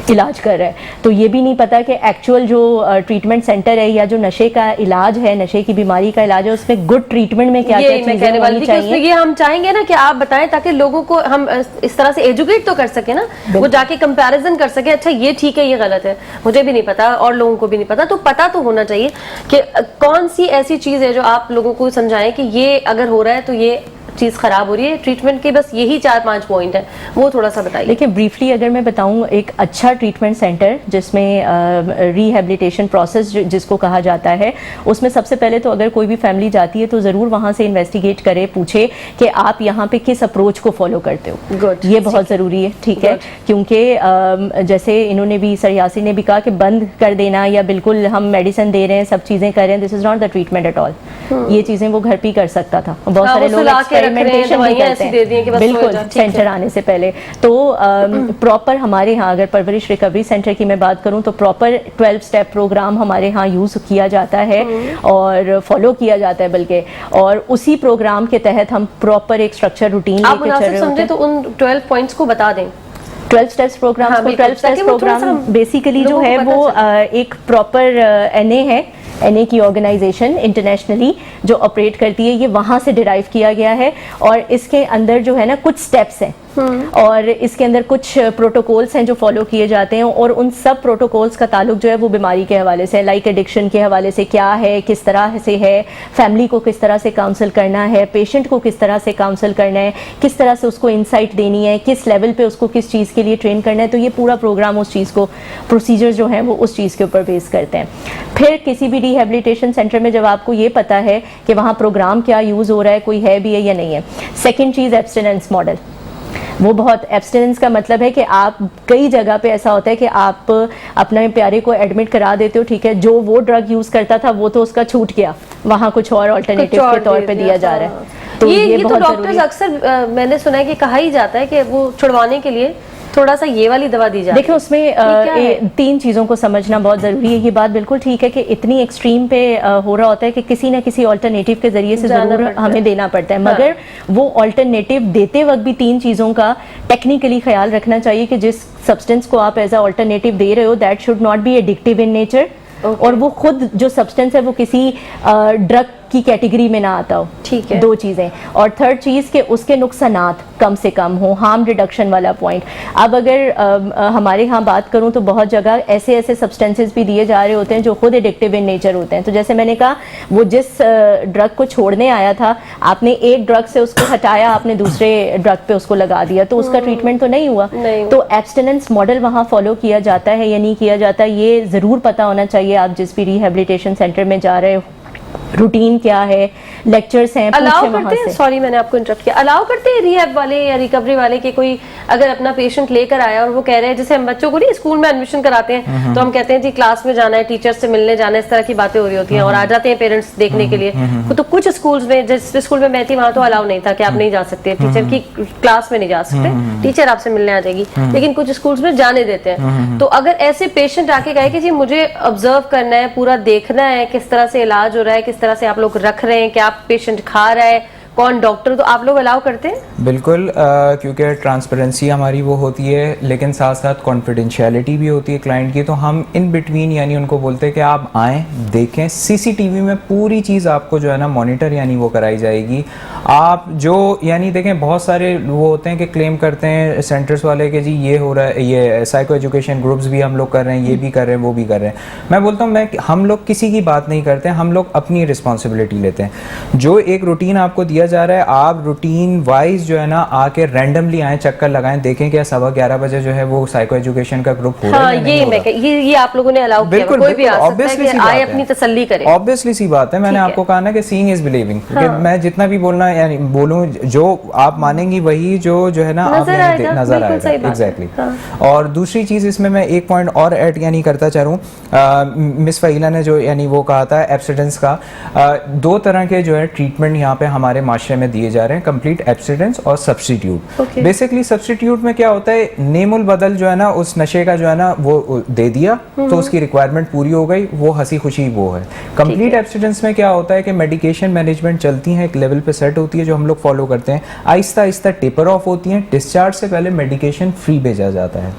इलाज कर रहा है, तो ये भी नहीं पता कि एक्चुअल जो ट्रीटमेंट सेंटर है या जो नशे का इलाज है, नशे की बीमारी का इलाज है, उसमें गुड ट्रीटमेंट में क्या क्या चीजें होनी चाहिए। ये हम चाहेंगे ना कि आप बताएं, ताकि लोगों को हम इस तरह से एजुकेट तो कर सके ना, वो जाके कंपैरिजन कर सके, अच्छा ये ठीक है ये गलत है, मुझे भी नहीं पता और लोगों को भी नहीं पता, तो पता तो होना चाहिए कि कौन सी ऐसी चीज है जो आप लोगों को समझाएं कि ये अगर हो रहा है तो ये चीज खराब हो रही है। ट्रीटमेंट के बस यही 4-5 पॉइंट है, वो थोड़ा सा बताइए। देखिए ब्रीफली अगर मैं बताऊं, एक अच्छा ट्रीटमेंट सेंटर जिसमें रिहेबिलिटेशन प्रोसेस जिसको कहा जाता है, उसमें सबसे पहले तो अगर कोई भी फैमिली जाती है तो ज़रूर वहाँ से इन्वेस्टिगेट करे, पूछे कि आप यहाँ पे किस अप्रोच को फॉलो करते हो। Good. ये बहुत ज़रूरी है, ठीक है, क्योंकि जैसे इन्होंने भी, सर यासिर ने भी कहा कि बंद कर देना या बिल्कुल हम मेडिसिन दे रहे हैं, सब चीज़ें कर रहे हैं, this is not the treatment at all. ये चीज़ें वो घर पे ही कर सकता था, बहुत सारे लोग एक्सपेरिमेंटेशन भी करते हैं बिल्कुल सेंटर आने से पहले। तो प्रॉपर हमारे यहाँ अगर परवरिश रिकवरी सेंटर की मैं बात करूँ तो प्रॉपर 12 स्टेप प्रोग्राम हमारे यहाँ यूज किया जाता है और फॉलो किया जाता है बल्कि, और उसी प्रोग्राम के तहत हम प्रॉपर एक स्ट्रक्चर रूटीन लेके चल रहे होते हैं। तो उन 12 पॉइंट्स को बता दें। 12 steps programme, 12 steps programme basically जो है वो एक प्रॉपर एनए है, एनए की ऑर्गेनाइजेशन इंटरनेशनली जो ऑपरेट करती है, ये वहाँ से डिराइव किया गया है, और इसके अंदर जो है ना कुछ स्टेप्स हैं और इसके अंदर कुछ प्रोटोकॉल्स हैं जो फॉलो किए जाते हैं, और उन सब प्रोटोकॉल्स का ताल्लुक जो है वो बीमारी के हवाले से, लाइक एडिक्शन के हवाले से क्या है, किस तरह से है, फैमिली को किस तरह से काउंसल करना है, पेशेंट को किस तरह से काउंसल करना है, किस तरह से उसको इंसाइट देनी है, किस लेवल पे उसको किस चीज़ के लिए ट्रेन करना है। तो ये पूरा प्रोग्राम उस चीज़ को, प्रोसीजर जो है वो उस चीज़ के ऊपर बेस करते हैं। फिर किसी भी रिहेबिलिटेशन सेंटर में जब आपको ये पता है कि वहाँ प्रोग्राम क्या यूज़ हो रहा है, कोई है भी है या नहीं है, सेकेंड चीज़ एब्स्टिनेंस मॉडल। वो बहुत, एब्स्टिनेंस का मतलब है कि आप कई जगह पे ऐसा होता है कि आप अपने प्यारे को एडमिट करा देते हो, ठीक है, जो वो ड्रग यूज़ करता था वो तो उसका छूट गया, वहाँ कुछ और अल्टरनेटिव के तौर पे दिया जा रहा है। तो ये तो डॉक्टर्स अक्सर मैंने सुना है कि कहा ही जाता है कि वो छुड़वाने के लिए थोड़ा सा ये वाली दवा दी जाए। देखिए उसमें 3 चीज़ों को समझना बहुत ज़रूरी है। ये बात बिल्कुल ठीक है कि इतनी एक्सट्रीम पे हो रहा होता है कि किसी ना किसी ऑल्टरनेटिव के ज़रिए से ज़रूर हमें देना पड़ता है, मगर वो ऑल्टरनेटिव देते वक्त भी 3 चीज़ों का टेक्निकली ख्याल रखना चाहिए कि जिस सब्सटेंस को आप एज अ ऑल्टरनेटिव दे रहे हो, that should not be addictive in nature, और वो खुद जो सब्सटेंस है वो किसी ड्रग की कैटेगरी में ना आता हो, ठीक है, 2 चीज़ें। और थर्ड चीज़ कि उसके नुकसानात कम से कम हो, हार्म रिडक्शन वाला पॉइंट। अब अगर हमारे यहाँ बात करूँ तो बहुत जगह ऐसे ऐसे सब्सटेंसेस भी दिए जा रहे होते हैं जो खुद एडिक्टिव इन नेचर होते हैं। तो जैसे मैंने कहा, वो जिस ड्रग को छोड़ने आया था, आपने एक ड्रग से उसको हटाया, आपने दूसरे ड्रग पे उसको लगा दिया, तो उसका ट्रीटमेंट तो नहीं हुआ। तो एब्स्टिनेंस मॉडल वहाँ फॉलो किया जाता है या नहीं किया जाता, ये ज़रूर पता होना चाहिए आप जिस भी रिहेबिलिटेशन सेंटर में जा रहे हो। रूटीन क्या है, लेक्चर्स हैं, अलाउ करते हैं, सॉरी मैंने आपको इंटरप्ट किया, अलाउ करते हैं रिहैब वाले या रिकवरी वाले के कोई अगर अपना पेशेंट लेकर आया और वो कह रहे हैं, जैसे हम बच्चों को नहीं स्कूल में एडमिशन कराते हैं तो हम कहते हैं जी क्लास में जाना है, टीचर से मिलने जाना है, इस तरह की बातें हो रही होती हैं और आ जाते हैं पेरेंट्स देखने के लिए। तो कुछ स्कूल्स में, जिस स्कूल में मैं थी वहां तो अलाउ नहीं था कि आप नहीं जा सकते, टीचर की क्लास में नहीं जा सकते, टीचर आपसे मिलने आ जाएगी, लेकिन कुछ स्कूल्स में जाने देते हैं। तो अगर ऐसे पेशेंट आके कहे कि जी मुझे ऑब्जर्व करना है, पूरा देखना है किस तरह से इलाज हो रहा है, किस तरह से आप लोग रख रहे हैं, क्या पेशेंट खा रहा है, कौन डॉक्टर, तो आप लोग अलाउ करते हैं? बिल्कुल, क्योंकि ट्रांसपेरेंसी हमारी वो होती है, लेकिन साथ साथ कॉन्फिडेंशियलिटी भी होती है क्लाइंट की, तो हम इन बिटवीन यानी उनको बोलते हैं कि आप आएँ, देखें, सीसीटीवी में पूरी चीज़ आपको जो है ना मॉनिटर यानी वो कराई जाएगी। आप जो यानी देखें, बहुत सारे वो होते हैं कि क्लेम करते हैं सेंटर्स वाले कि जी ये हो रहा है, ये साइको एजुकेशन ग्रुप्स भी हम लोग कर रहे हैं, ये भी कर रहे हैं, वो भी कर रहे हैं। मैं बोलता हूँ हम लोग किसी की बात नहीं करते हैं, हम लोग अपनी रिस्पॉन्सिबिलिटी लेते हैं। जो एक रूटीन आपको दिया जा रहा है, आप रूटीन वाइज जो है ना आके रैंडमली आए, चक्कर लगाएं, देखें क्या 11:15 बजे जो है वो साइको एजुकेशन का ग्रुप हो रहा है या नहीं हो रहा। ये आप लोगों ने अलाउ किया, कोई भी आ सकता है कि आए अपनी तसल्ली करे। ऑब्वियसली सी बात है, मैंने आपको कहा ना कि सीइंग इज बिलीविंग, मैं जितना भी बोलना यानी बोलूं, जो आप मानेंगी वही जो है ना नजर आएगा, नजर आएगा। एग्जैक्टली। और दूसरी चीज इसमें मैं एक पॉइंट और ऐड यानी करता चाह रहा हूं, मिस फहीला ने जो यानी वो कहा था एब्सिडेंस का, दो तरह के जो है ट्रीटमेंट यहाँ पे हमारे माशरे में दिए जा रहे हैं, कंप्लीट एब्सिडेंस और सब्स्टिट्यूट। बेसिकली सब्स्टिट्यूट में क्या होता है, नेमुल बदल जो है ना उस नशे का जो है ना वो दे दिया तो उसकी रिक्वायरमेंट पूरी हो गई, वो हंसी खुशी वो है। कंप्लीट एब्सिडेंस में क्या होता है कि मेडिकेशन मैनेजमेंट चलती है, एक लेवल पे सेट होती है जो हम लोग फॉलो करते हैं, आहिस्ता आहिस्ता टेपर ऑफ होती है, डिस्चार्ज से पहले मेडिकेशन फ्री भेजा जाता है।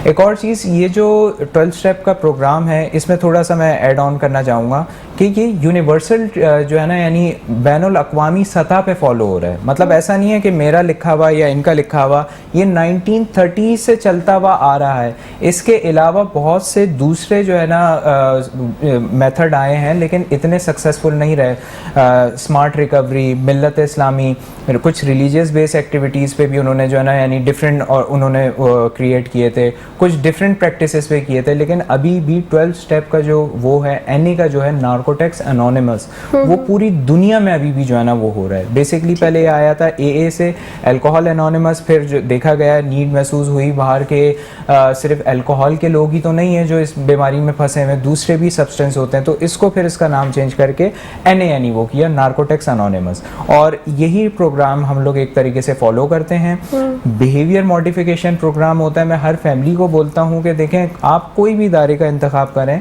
एक और चीज़, ये जो 12 स्टेप का प्रोग्राम है, इसमें थोड़ा सा मैं ऐड ऑन करना चाहूँगा कि ये यूनिवर्सल जो है ना यानी बैनुल अक़वामी सतह पे फॉलो हो रहा है। मतलब ऐसा नहीं है कि मेरा लिखा हुआ या इनका लिखा हुआ, ये 1930 से चलता हुआ आ रहा है। इसके अलावा बहुत से दूसरे जो है ना मेथड आए हैं, लेकिन इतने सक्सेसफुल नहीं रहे। स्मार्ट रिकवरी, मिल्लत इस्लामी, कुछ रिलीजियस बेस्ड एक्टिविटीज़ पे भी उन्होंने जो है ना यानी डिफरेंट और उन्होंने क्रिएट किए थे, कुछ डिफरेंट प्रैक्टिसेस पे किए थे। लेकिन अभी भी 12 स्टेप का जो वो है, एनी का जो है नार्कोटिक्स एनोनिमस, वो पूरी दुनिया में अभी भी जो है ना वो हो रहा है। बेसिकली पहले आया था AA से अल्कोहल एनोनिमस, फिर जो देखा गया नीड महसूस हुई बाहर के सिर्फ अल्कोहल के लोग ही तो नहीं है जो इस बीमारी में फंसे हुए, दूसरे भी सब्सटेंस होते हैं, तो इसको फिर इसका नाम चेंज करके NA वो किया, नार्कोटिक्स एनोनिमस। और यही प्रोग्राम हम लोग एक तरीके से फॉलो करते हैं। बिहेवियर मॉडिफिकेशन प्रोग्राम होता है। मैं हर फैमिली को बोलता हूँ कि देखें, आप कोई भी इदारे का इंतखाब करें,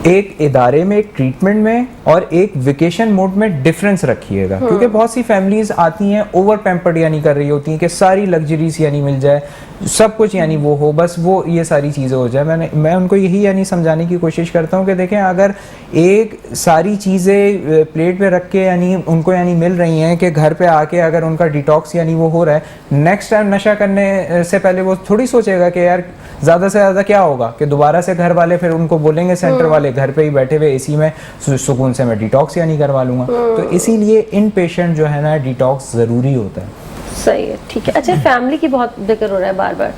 एक इदारे में, एक ट्रीटमेंट में और एक वेकेशन मोड में डिफरेंस रखिएगा। क्योंकि बहुत सी फैमिलीज आती हैं ओवर पैम्पर्ड यानी कर रही होती हैं कि सारी लग्जरीज यानी मिल जाए, सब कुछ यानी वो हो, बस वो ये सारी चीज़ें हो जाए। मैं उनको यही यानी समझाने की कोशिश करता हूँ कि देखें, अगर एक सारी चीज़ें प्लेट पे रख के यानी उनको यानी मिल रही हैं कि घर पे आके अगर उनका डिटॉक्स यानी वो हो रहा है, नेक्स्ट टाइम नशा करने से पहले वो थोड़ी सोचेगा कि यार ज़्यादा से ज़्यादा क्या होगा, कि दोबारा से घर वाले फिर उनको बोलेंगे, सेंटर वाले, घर पे ही बैठे हुए AC में सुकून से मैं डिटॉक्स यानी करवा लूँगा। तो इसीलिए इन पेशेंट जो है ना डिटॉक्स ज़रूरी होता है। सही है, ठीक है। अच्छा, फैमिली की बहुत जिक्र हो रहा है बार बार।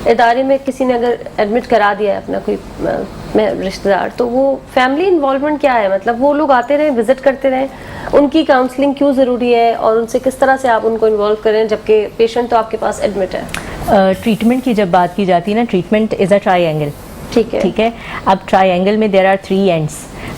इदारे में किसी ने अगर एडमिट करा दिया है अपना कोई रिश्तेदार, तो वो फैमिली इन्वॉल्वमेंट क्या है? मतलब वो लोग आते रहे, विजिट करते रहे, उनकी काउंसलिंग क्यों ज़रूरी है और उनसे किस तरह से आप उनको इन्वॉल्व करें जबकि पेशेंट तो आपके पास एडमिट है? ट्रीटमेंट की जब बात की जाती है ना, ट्रीटमेंट इज़ अ ट्रायंगल। ठीक है। अब ट्रायंगल में देयर आर 3 एंड्स,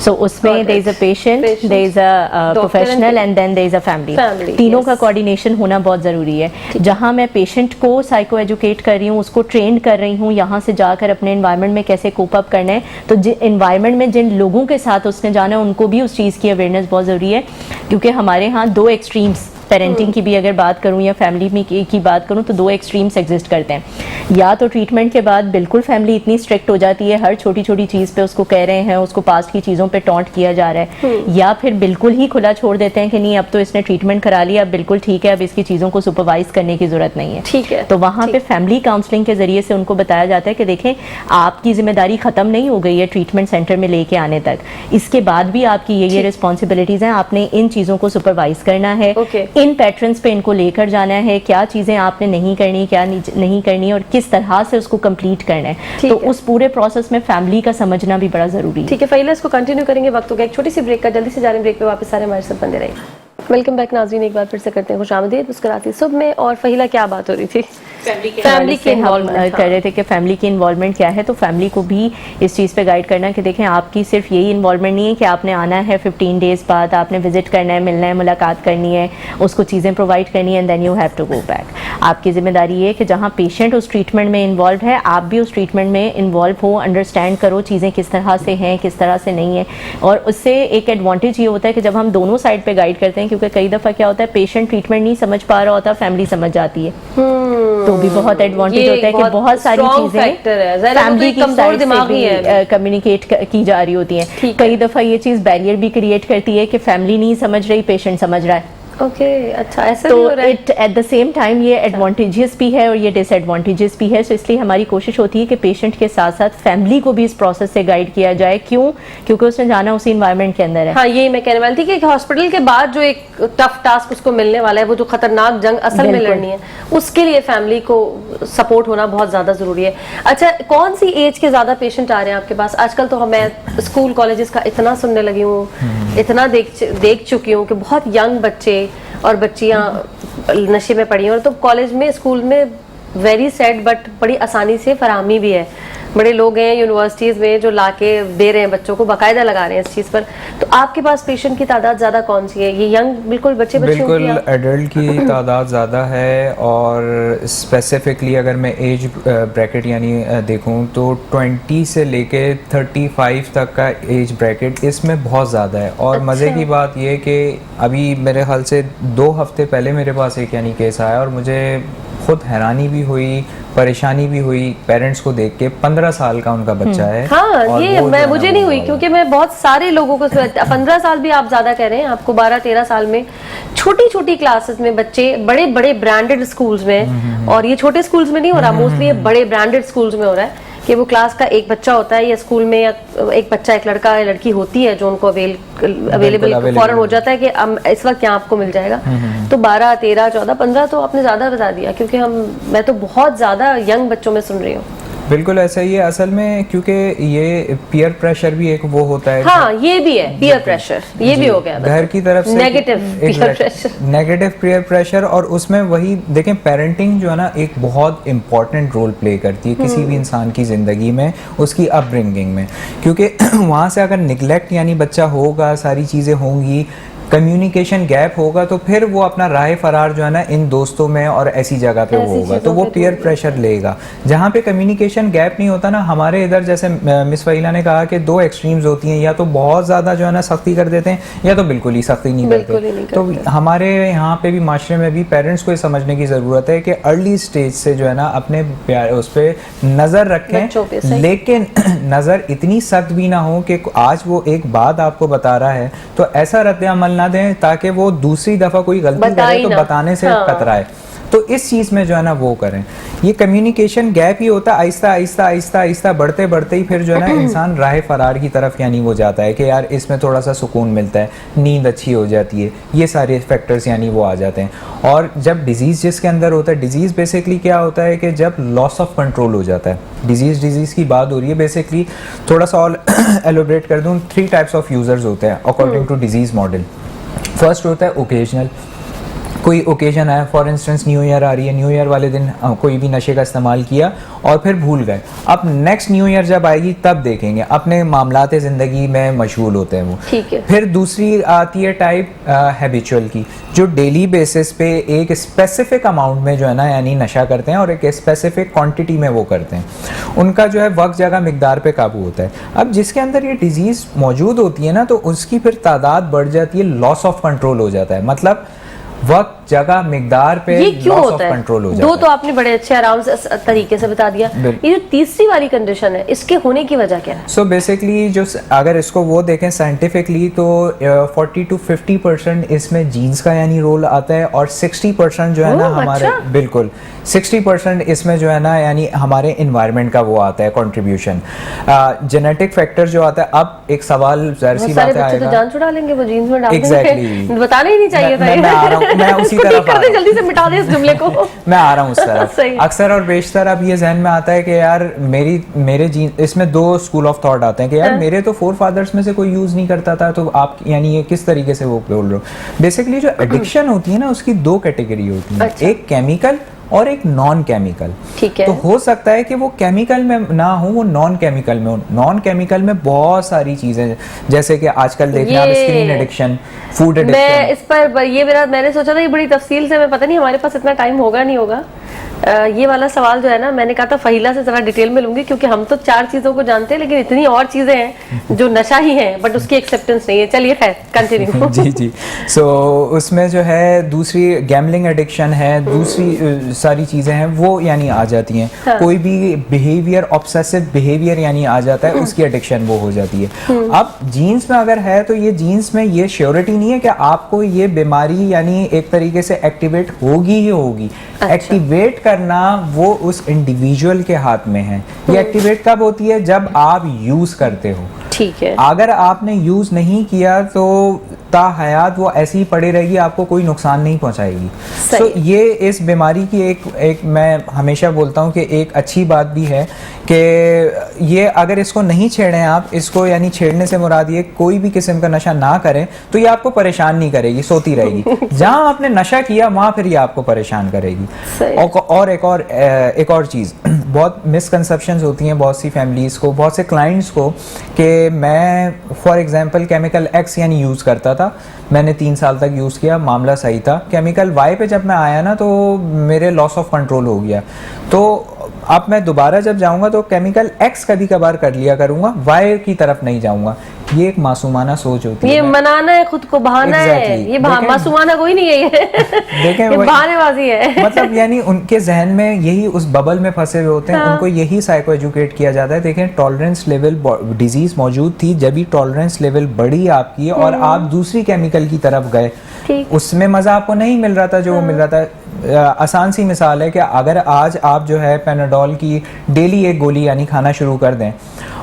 सो उसमें there is a patient, there is a professional and then there is a family. तीनों का कोऑर्डिनेशन होना बहुत ज़रूरी है। जहाँ मैं पेशेंट को साइको एजुकेट कर रही हूँ, उसको ट्रेन कर रही हूँ यहाँ से जाकर अपने एनवायरनमेंट में कैसे कोप अप करना है, तो जिन एनवायरनमेंट में जिन लोगों के साथ उसने जाना है उनको भी उस चीज़ की अवेयरनेस बहुत ज़रूरी है। क्योंकि हमारे यहाँ 2 एक्सट्रीम्स, पेरेंटिंग की भी अगर बात करूं या फैमिली में की बात करूं, तो 2 एक्सट्रीम्स एग्जिस्ट करते हैं। या तो ट्रीटमेंट के बाद बिल्कुल फैमिली इतनी स्ट्रिक्ट हो जाती है, हर छोटी छोटी चीज़ पे उसको कह रहे हैं, उसको पास्ट की चीज़ों पे टॉन्ट किया जा रहा है, या फिर बिल्कुल ही खुला छोड़ देते हैं कि नहीं अब तो इसने ट्रीटमेंट करा लिया, अब बिल्कुल ठीक है, अब इसकी चीज़ों को सुपरवाइज करने की जरूरत नहीं है। ठीक है। तो वहाँ पे फैमिली काउंसलिंग के जरिए से उनको बताया जाता है कि देखें, आपकी जिम्मेदारी खत्म नहीं हो गई है ट्रीटमेंट सेंटर में लेके आने तक, इसके बाद भी आपकी ये रिस्पॉन्सिबिलिटीज़ हैं, आपने इन चीज़ों को सुपरवाइज करना है, इन पैटर्न्स पे को लेकर जाना है, क्या चीजें आपने नहीं करनी, क्या नहीं करनी और किस तरह से उसको कंप्लीट करना है। तो उस पूरे प्रोसेस में फैमिली का समझना भी बड़ा जरूरी है। ठीक है फहीला, इसको कंटिन्यू करेंगे, वक्त हो गया एक छोटी सी ब्रेक का, जल्दी से जा रहे हैं ब्रेक पे, वापस सारे हमारे साथ बंदे रहिए। वेलकम बैक नाज़रीन, एक बार फिर से करते हैं खुशामदीद मुस्कुराती सुबह में। और फहीला, क्या बात हो रही थी? फैमिली के इन्वॉल्वमेंट कर रहे थे कि फैमिली की इन्वॉल्वमेंट क्या है। तो फैमिली को भी इस चीज़ पे गाइड करना कि देखें, आपकी सिर्फ यही इन्वॉल्वमेंट नहीं है कि आपने आना है 15 डेज़ बाद, आपने विजिट करना है, मिलना है, मुलाकात करनी है, उसको चीज़ें प्रोवाइड करनी है and then you have to go back. आपकी जिम्मेदारी ये है कि जहाँ पेशेंट उस ट्रीटमेंट में इन्वॉल्व है, आप भी उस ट्रीटमेंट में इन्वॉल्व हो, अंडरस्टैंड करो चीज़ें किस तरह से हैं, किस तरह से नहीं है। और उससे एक एडवांटेज ये होता है कि जब हम दोनों साइड पर गाइड करते हैं, क्योंकि क्योंकि कई दफ़ा क्या होता है पेशेंट ट्रीटमेंट नहीं समझ पा रहा होता, फैमिली समझ जाती है, तो भी बहुत एडवांटेज होता है कि बहुत सारी चीज़ें फैमिली की साइड से भी कम्युनिकेट की जा रही होती हैं। कई दफ़ा ये चीज़ बैरियर भी क्रिएट करती है कि फैमिली नहीं समझ रही, पेशेंट समझ रहा है। ओके अच्छा, ऐसा तो भी हो रहा है। It at the same time ये एडवांटेजेस भी है और ये डिसएडवांटेजेस भी है। सो इसलिए हमारी कोशिश होती है कि पेशेंट के साथ साथ फैमिली को भी इस प्रोसेस से गाइड किया जाए। क्यों? क्योंकि उसने जाना उसी इन्वायरमेंट के अंदर है। हाँ, ये मैं कहने वाली थी कि हॉस्पिटल के बाद जो एक टफ टास्क उसको मिलने वाला है, वो जो खतरनाक जंग असल में लड़नी है, उसके लिए फैमिली को सपोर्ट होना बहुत ज्यादा जरूरी है। अच्छा, कौन सी एज के ज्यादा पेशेंट आ रहे हैं आपके पास आजकल? तो मैं स्कूल कॉलेजेस का इतना सुनने लगी हूँ, इतना देख चुकी हूँ कि बहुत यंग बच्चे और बच्चियां नशे में पड़ी हैं, और तो कॉलेज में स्कूल में वेरी सैड बट बड़ी आसानी से फराहमी भी है। बड़े लोग हैं यूनिवर्सिटीज़ में जो लाके दे रहे हैं बच्चों को, बाकायदा लगा रहे हैं इस चीज़ पर। तो आपके पास पेशेंट की तादाद ज़्यादा कौन सी है? ये यंग बिल्कुल बच्चे बिल्कुल एडल्ट की तादाद ज़्यादा है, और स्पेसिफिकली अगर मैं एज ब्रैकेट यानी देखूं तो 20 से लेके 35 तक का एज ब्रैकेट इसमें बहुत ज़्यादा है। और अच्छा। मज़े की बात ये कि अभी मेरे ख्याल से 2 हफ्ते पहले मेरे पास एक यानी केस आया, और मुझे खुद हैरानी भी हुई, परेशानी भी हुई पेरेंट्स को देख के। 15 साल का उनका बच्चा है। हाँ, ये मैं मुझे नहीं हुई, क्योंकि मैं बहुत सारे लोगों को 15 साल भी आप ज्यादा कह रहे हैं, आपको 12-13 साल में छोटी छोटी क्लासेस में बच्चे बड़े बड़े ब्रांडेड स्कूल्स में, और ये छोटे स्कूल्स में नहीं हो रहा, मोस्टली ये बड़े ब्रांडेड स्कूल्स में हो रहा है कि वो क्लास का एक बच्चा होता है या स्कूल में, या एक बच्चा एक लड़का या लड़की होती है जो उनको अवेलेबल फौरन हो जाता है कि इस वक्त यहाँ आपको मिल जाएगा। तो 12, 13, 14, 15 तो आपने ज्यादा बता दिया, क्योंकि मैं तो बहुत ज्यादा यंग बच्चों में सुन रही हूँ। बिल्कुल ऐसा ही है असल में, क्योंकि ये पीयर प्रेशर भी एक वो होता है। हाँ, ये भी है पीयर प्रेशर, ये भी हो गया घर की तरफ से negative peer pressure, negative peer pressure. और उसमें वही देखें, पेरेंटिंग जो है ना एक बहुत इंपॉर्टेंट रोल प्ले करती है किसी भी इंसान की ज़िंदगी में, उसकी अपब्रिंगिंग में। क्योंकि वहाँ से अगर निगलेक्ट यानी बच्चा होगा, सारी चीज़ें होंगी, कम्युनिकेशन गैप होगा, तो फिर वो अपना राह फरार जो है ना इन दोस्तों में और ऐसी जगह पे वो होगा, तो वो पीयर प्रेशर लेगा। जहाँ पे कम्युनिकेशन गैप नहीं होता ना, हमारे इधर जैसे मिस फहीला ने कहा कि 2 एक्सट्रीम्स होती हैं, या तो बहुत ज़्यादा जो है ना सख्ती कर देते हैं, या तो बिल्कुल ही सख्ती नहीं करते। तो हमारे यहाँ पे भी माशरे में भी पेरेंट्स को ये समझने की ज़रूरत है कि अर्ली स्टेज से जो है ना अपने उस पर नज़र रखें, लेकिन नज़र इतनी सख्त भी ना हो कि आज वो एक बात आपको बता रहा है तो ऐसा रद्द अमल ना दें ताकि वो दूसरी दफा कोई गलती करे तो बताने से कतराए। तो इस चीज में जो है ना वो करें। ये कम्युनिकेशन गैप ही होता है, आहिस्ता आहिस्ता आहिस्ता आहिस्ता बढ़ते बढ़ते ही फिर जो है ना इंसान राह फरार की तरफ यानी वो जाता है कि यार इसमें थोड़ा सा सुकून मिलता है, नींद अच्छी हो जाती है, ये सारे फैक्टर्स यानी वो आ जाते हैं। और जब डिजीज़ जिसके अंदर होता है, डिजीज़ बेसिकली क्या होता है कि जब लॉस ऑफ कंट्रोल हो जाता है, डिजीज़ की बात हो रही है बेसिकली, थोड़ा सा और एलोबरेट कर दूँ। 3 टाइप्स ऑफ यूज़र्स होते हैं according to disease model. First होता है ओकेजनल, कोई ओकेजन आया, फॉर इंस्टेंस न्यू ईयर आ रही है, न्यू ईयर वाले दिन कोई भी नशे का इस्तेमाल किया और फिर भूल गए, अब नेक्स्ट न्यू ईयर जब आएगी तब देखेंगे, अपने मामलाते ज़िंदगी में मशगूल होते हैं वो। ठीक है। फिर दूसरी आती है टाइप हैबिचुअल की, जो डेली बेसिस पे एक स्पेसिफिक अमाउंट में जो है ना यानी नशा करते हैं और एक स्पेसिफिक क्वांटिटी में वो करते हैं, उनका जो है वक्त जगह मिकदार पे काबू होता है। अब जिसके अंदर ये डिजीज़ मौजूद होती है ना, तो उसकी फिर तादाद बढ़ जाती है, लॉस ऑफ कंट्रोल हो जाता है, मतलब वक्त जगह मिकदार पे लॉस ऑफ कंट्रोल हो जाता है। दो तो आपने बड़े अच्छे आराम से तरीके से बता दिया। ये जो तीसरी वाली कंडीशन है, इसके होने की वजह क्या है? सो बेसिकली जो अगर इसको वो देखें साइंटिफिकली तो 40 to 50% इसमें जीन्स का यानी रोल आता है, और 60% जो है ना हमारे बिल्कुल 60% इसमें जो है ना यानी हमारे इन्वायरमेंट का वो आता है कंट्रीब्यूशन, जेनेटिक फैक्टर जो आता है। अब एक सवाल जाहिर सी बात है आएगा, तो जान छुड़ा लेंगे वो जीन्स में डाल देंगे। एग्जैक्टली, बताना ही नहीं चाहिए था। मैं उसी तरफ आ रहा हूं, जल्दी से मिटा दे इस जुमले को। मैं आ रहा हूँ उस तरफ। अक्सर और बेशतर अब ये जहन में आता है कि यार मेरे जीन, इसमें 2 स्कूल ऑफ थॉट आते हैं कि यार मेरे तो 4 फादर्स में से कोई यूज नहीं करता था, तो आप यानी ये किस तरीके से वो बोल रहे हो। बेसिकली जो एडिक्शन होती है ना उसकी 2 कैटेगरी होती है, एक केमिकल और एक नॉन केमिकल। ठीक है। तो हो सकता है कि वो केमिकल में ना हो, वो नॉन केमिकल में हो। नॉन केमिकल में बहुत सारी चीजें, जैसे कि आजकल देखना स्क्रीन एडिक्शन, फूड एडिक्शन। मैं इस पर मैंने सोचा था ये बड़ी तफसील से, मैं पता नहीं हमारे पास इतना टाइम होगा नहीं होगा, ये वाला सवाल जो है ना, मैंने कहा था फहीला से जरा डिटेल में लूंगी, क्योंकि हम तो 4 चीजों को जानते हैं लेकिन इतनी और चीजें हैं जो नशा ही है बट उसकी एक्सेप्टेंस नहीं है। चलिए खैर कंटिन्यू। जी जी। सो उसमें जो है दूसरी गैम्बलिंग एडिक्शन है, दूसरी सारी चीज़ें हैं वो यानी आ जाती हैं। हाँ। कोई भी बिहेवियर, ऑब्सेसिव बिहेवियर यानी आ जाता है, उसकी एडिक्शन वो हो जाती है। अब जीन्स में अगर है तो ये जीन्स में ये श्योरिटी नहीं है कि आपको ये बीमारी यानी एक तरीके से एक्टिवेट होगी ही होगी। अच्छा। एक्टिवेट करना वो उस इंडिविजुअल के हाथ में है। ये एक्टिवेट कब होती है? जब आप यूज करते हो। ठीक है। अगर आपने यूज नहीं किया तो ताहयात वो ऐसी ही पड़ी रहेगी, आपको कोई नुकसान नहीं पहुंचाएगी। सही। तो ये इस बीमारी की एक मैं हमेशा बोलता हूँ कि एक अच्छी बात भी है कि ये अगर इसको नहीं छेड़ें आप, इसको यानी छेड़ने से मुराद ये कोई भी किस्म का नशा ना करें तो ये आपको परेशान नहीं करेगी, सोती रहेगी। जहां आपने नशा किया वहां फिर ये आपको परेशान करेगी। सही। और एक और चीज़ बहुत मिसकंसेप्शंस होती हैं बहुत सी फैमिलीज़ को, बहुत से क्लाइंट्स को, कि मैं फॉर एग्जांपल केमिकल एक्स यानी यूज़ करता था, मैंने 3 साल तक यूज़ किया, मामला सही था। केमिकल वाई पे जब मैं आया ना तो मेरे लॉस ऑफ कंट्रोल हो गया। तो अब मैं दोबारा जब जाऊंगा तो केमिकल एक्स कभी कभार कर लिया करूंगा, वाई की तरफ नहीं जाऊंगा। ये एक मासूमाना सोच होती है। ये मनाना है, खुद को बहाना है। Exactly. ये देखें- मासूमाना कोई नहीं है ये। देखें ये वही- बहानेबाजी है। मतलब यानी उनके जहन में यही उस बबल में फंसे हुए होते हैं। हाँ। उनको यही साइको एजुकेट किया जाता है। देखें टॉलरेंस लेवल, डिजीज मौजूद थी जब भी टॉलरेंस लेवल बढ़ी आपकी और आप दूसरी केमिकल की तरफ गए, ठीक। उसमें मजा आपको नहीं मिल रहा था जो वो मिल रहा था। आसान सी मिसाल है कि अगर आज आप जो है पेनाडोल की डेली 1 गोली यानी खाना शुरू कर दें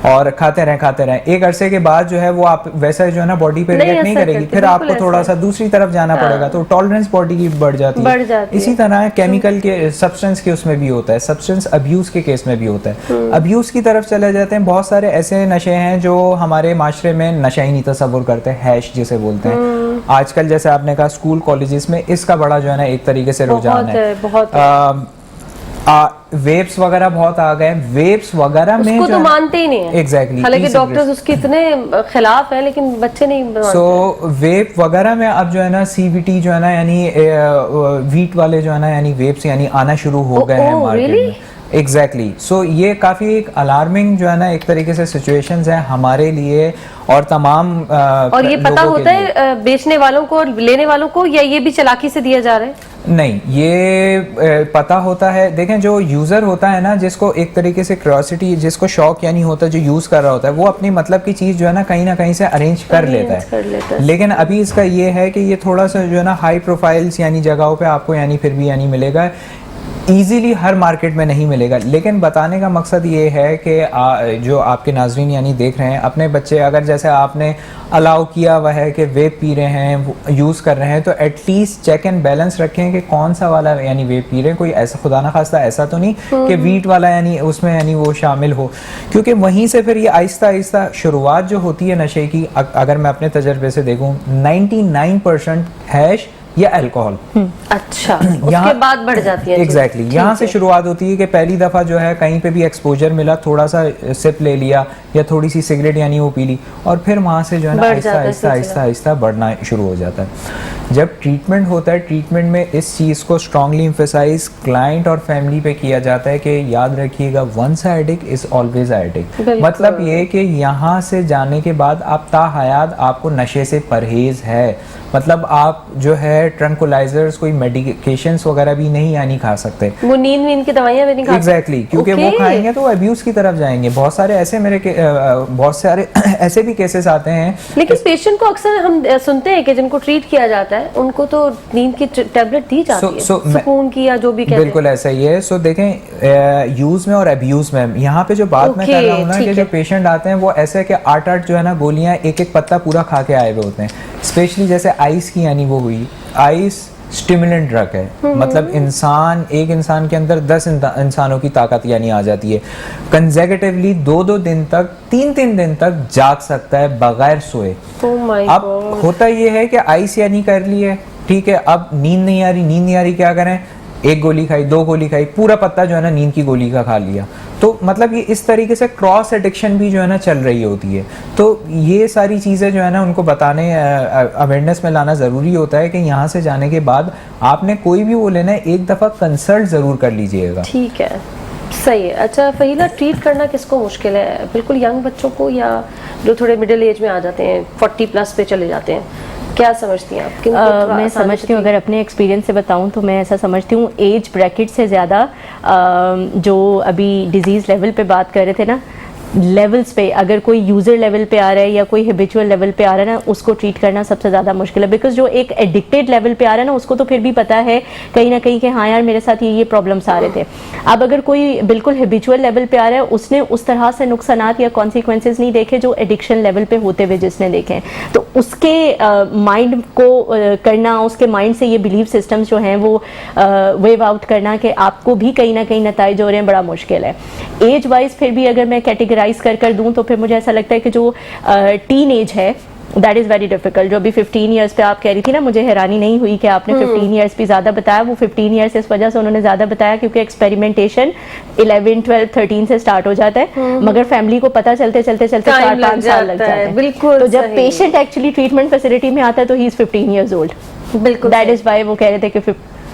और खाते रहें, एक अरसे के बाद जो है वो आप वैसा जो है ना बॉडी पे नहीं रिएक्ट नहीं असर करेगी, करती, फिर बिल्कुल आपको थोड़ा ऐसा। सा दूसरी तरफ जाना पड़ेगा, तो टॉलरेंस बॉडी की बढ़ जाती है। इसी तरह केमिकल के, सब्सटेंस के उसमें भी होता है, सब्सटेंस अब्यूज के केस में भी होता है। अब्यूज की तरफ चले जाते हैं। बहुत सारे ऐसे नशे हैं जो हमारे माशरे में नशा ही नहीं तस्वुर करते, हैश जिसे बोलते हैं। आजकल जैसे आपने कहा स्कूल कॉलेजेस में इसका बड़ा जो है ना एक तरीके से रुझान है। बहुत वेप्स वगैरह बहुत आ गए। वेप्स वगैरह में उसको जो तो है- मानते ही नहीं है। Exactly, हालांकि e-cigarettes। डॉक्टर्स उसके इतने खिलाफ हैं लेकिन बच्चे नहीं मानते। सो वेप वगैरह में अब जो है ना CBT जो है ना यानी वीट वाले जो है ना यानी वेप्स यानी आना शुरू हो गए हैं मार्केट really? में। एग्जैक्टली। सो ये काफ़ी एक अलार्मिंग जो है ना एक तरीके से सिचुएशंस है हमारे लिए और तमाम और ये पता लोगों के होता लिए। है बेचने वालों को और लेने वालों को, या ये भी चालाकी से दिया जा रहा है? नहीं, ये पता होता है। देखें जो यूज़र होता है ना, जिसको एक तरीके से क्यूरियोसिटी, जिसको शौक यानी होता है, जो यूज़ कर रहा होता है, वो अपनी मतलब की चीज़ जो है ना कहीं से अरेंज कर लेता है। लेकिन अभी इसका ये है कि ये थोड़ा सा जो है ना हाई प्रोफाइल्स यानी जगहों पे आपको यानी फिर भी यानी मिलेगा, ईजीली हर मार्केट में नहीं मिलेगा। लेकिन बताने का मकसद ये है कि जो आपके नाजरीन यानी देख रहे हैं, अपने बच्चे अगर जैसे आपने अलाउ किया हुआ है कि वेप पी रहे हैं, यूज़ कर रहे हैं, तो एटलीस्ट चेक एंड बैलेंस रखें कि कौन सा वाला यानी वेप पी रहे हैं। कोई ऐसा खुदा ना खास्ता ऐसा तो नहीं कि वीट वाला यानी उसमें यानी वो शामिल हो, क्योंकि वहीं से फिर ये आहिस्ता आहिस्ता शुरुआत जो होती है नशे की, अगर मैं अपने तजर्बे से देखूँ 99% हैश या अल्कोहल। अच्छा, उसके बाद बढ़ जाती है। एग्जैक्टली, यहाँ से शुरुआत होती है कि पहली दफ़ा जो है कहीं पे भी एक्सपोजर मिला, थोड़ा सा सिप ले लिया या थोड़ी सी सिगरेट यानी वो पी ली, और फिर वहाँ से जो है ना आहिस्ता आहिस्ता बढ़ना शुरू हो जाता है। जब ट्रीटमेंट होता है, ट्रीटमेंट में इस चीज़ को स्ट्रांगली एम्फेसाइज क्लाइंट और फैमिली पे किया जाता है कि याद रखिएगा, once a addict is always a addict. मतलब ये कि यहाँ से जाने के बाद आप ताहयात आपको नशे से परहेज है। मतलब आप जो है ट्रंकुलाइजर्स, कोई मेडिकेशंस वगैरह भी नहीं यानी खा सकते, वो नींद की दवाइयां भी नहीं खा सकते। एग्जैक्टली, क्योंकि वो खाएंगे तो अब्यूज की तरफ जाएंगे। बहुत सारे ऐसे बहुत सारे ऐसे भी केसेस आते हैं। लेकिन पेशेंट को अक्सर हम सुनते हैं कि जिनको ट्रीट किया जाता है उनको तो नींद की टैबलेट दी जाती है, सुकून की या जो भी कहते हैं। बिल्कुल ऐसा ही है। सो देखें यूज में और अब्यूज में, यहाँ पे जो बात मैं कर रहा हूँ ना कि जो पेशेंट आते हैं वो ऐसे कि 8-8 जो है ना गोलियां एक पत्ता पूरा खा के आए हुए होते हैं। स्पेशली जैसे आइस की यानी वो हुई, आइस स्टिमुलेंट ड्रग है। मतलब एक इंसान के अंदर 10 इंसानों की ताकत यानी आ जाती है। कंसेक्यूटिवली 2-2 दिन तक, 3-3 दिन तक जाग सकता है बगैर सोए। अब होता ये है कि आइस यानी कर ली है, ठीक है, अब नींद नहीं आ रही क्या करें? एक गोली खाई, 2 गोली खाई, पूरा पत्ता जो है ना नींद की गोली का खा लिया। तो मतलब ये इस तरीके से क्रॉस एडिक्शन भी जो है ना चल रही होती है। तो ये सारी चीज़ें जो है ना उनको बताने, अवेयरनेस में लाना ज़रूरी होता है कि यहाँ से जाने के बाद आपने कोई भी वो लेना है, एक दफ़ा कंसल्ट ज़रूर कर लीजिएगा। ठीक है, सही है। अच्छा फहीला, ट्रीट करना किसको मुश्किल है, बिल्कुल यंग बच्चों को या जो थोड़े मिडिल एज में आ जाते हैं, 40+ पे चले जाते हैं, क्या समझती हैं आप? मैं समझती हूँ, अगर अपने एक्सपीरियंस से बताऊँ तो मैं ऐसा समझती हूँ, एज ब्रैकेट से ज़्यादा जो अभी डिजीज़ लेवल पे बात कर रहे थे ना, लेवल्स पे, अगर कोई यूज़र लेवल पे आ रहा है या कोई हैबिचुअल लेवल पे आ रहा है ना, उसको ट्रीट करना सबसे ज़्यादा मुश्किल है। बिकॉज जो एक एडिक्टेड लेवल पे आ रहा है ना, उसको तो फिर भी पता है कहीं ना कहीं कि हाँ यार मेरे साथ ये प्रॉब्लम्स आ रहे थे। अब अगर कोई बिल्कुल हैबिचुअल लेवल पे आ रहा है, उसने उस तरह से नुकसानात या कॉन्सिक्वेंसेज नहीं देखे जो एडिक्शन लेवल पे होते हुए जिसने देखे हैं, तो उसके माइंड को करना, उसके माइंड से ये बिलीव सिस्टम्स जो हैं वो वेव आउट करना कि आपको भी कहीं ना कहीं नताइज हो रहे हैं, बड़ा मुश्किल है। एज वाइज फिर भी अगर मैं कैटेगराइज कर दूं तो फिर मुझे ऐसा लगता है कि जो टीन एज है दैट इज़ वेरी डिफिकल्ट। जो अभी 15 ईयर्स पे आप कह रही थी ना, मुझे हैरानी नहीं हुई कि आपने 15 ईयर्स भी ज़्यादा बताया। वो 15 ईयर्स इस वजह से उन्होंने ज़्यादा बताया क्योंकि एक्सपेरिमेंटेशन 11, 12, 13 से स्टार्ट हो जाता है, मगर फैमिली को पता चलते 4-5 साल लग जाते हैं। बिल्कुल। तो जब पेशेंट एक्चुअली ट्रीटमेंट फैसिलिटी में आता है तो ही इज़ 15 ईयर्स ओल्ड। बिल्कुल, दैट इज़ वाई वो कह रहे थे कि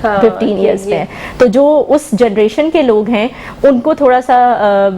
15 ईयर्स पे। तो जो उस जनरेशन के लोग हैं उनको थोड़ा सा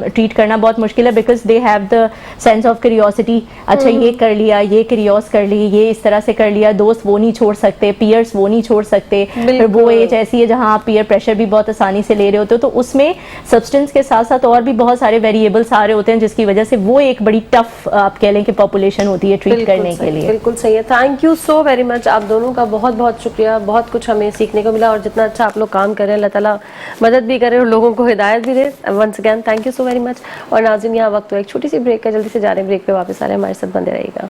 ट्रीट करना बहुत मुश्किल है, because they have the sense of curiosity. अच्छा ये कर लिया, ये क्यूरियोस कर ली, ये इस तरह से कर लिया, दोस्त वो नहीं छोड़ सकते, पीयर्स वो नहीं छोड़ सकते। फिर वो एज ऐसी है जहाँ आप पीयर प्रेशर भी बहुत आसानी से ले रहे होते हो, तो उसमें सब्सटेंस के साथ साथ और भी बहुत सारे वेरिएबल्स आ रहे होते हैं, जिसकी वजह से वो एक बड़ी टफ आप कह लें कि पॉपुलेशन होती है ट्रीट करने के लिए। बिल्कुल सही है। Thank you so very much, आप दोनों का बहुत बहुत शुक्रिया। बहुत कुछ हमें सीखने को मिला और जितना अच्छा आप लोग काम कर रहे हैं, अल्लाह ताला मदद भी करे और लोगों को हिदायत भी दे। Once again thank you so very much. और नाज़रीन, यहाँ वक्त हुआ एक छोटी सी ब्रेक का, जल्दी से जा रहे हैं ब्रेक पे, वापस आ रहे हैं, हमारे साथ बंदे रहिएगा।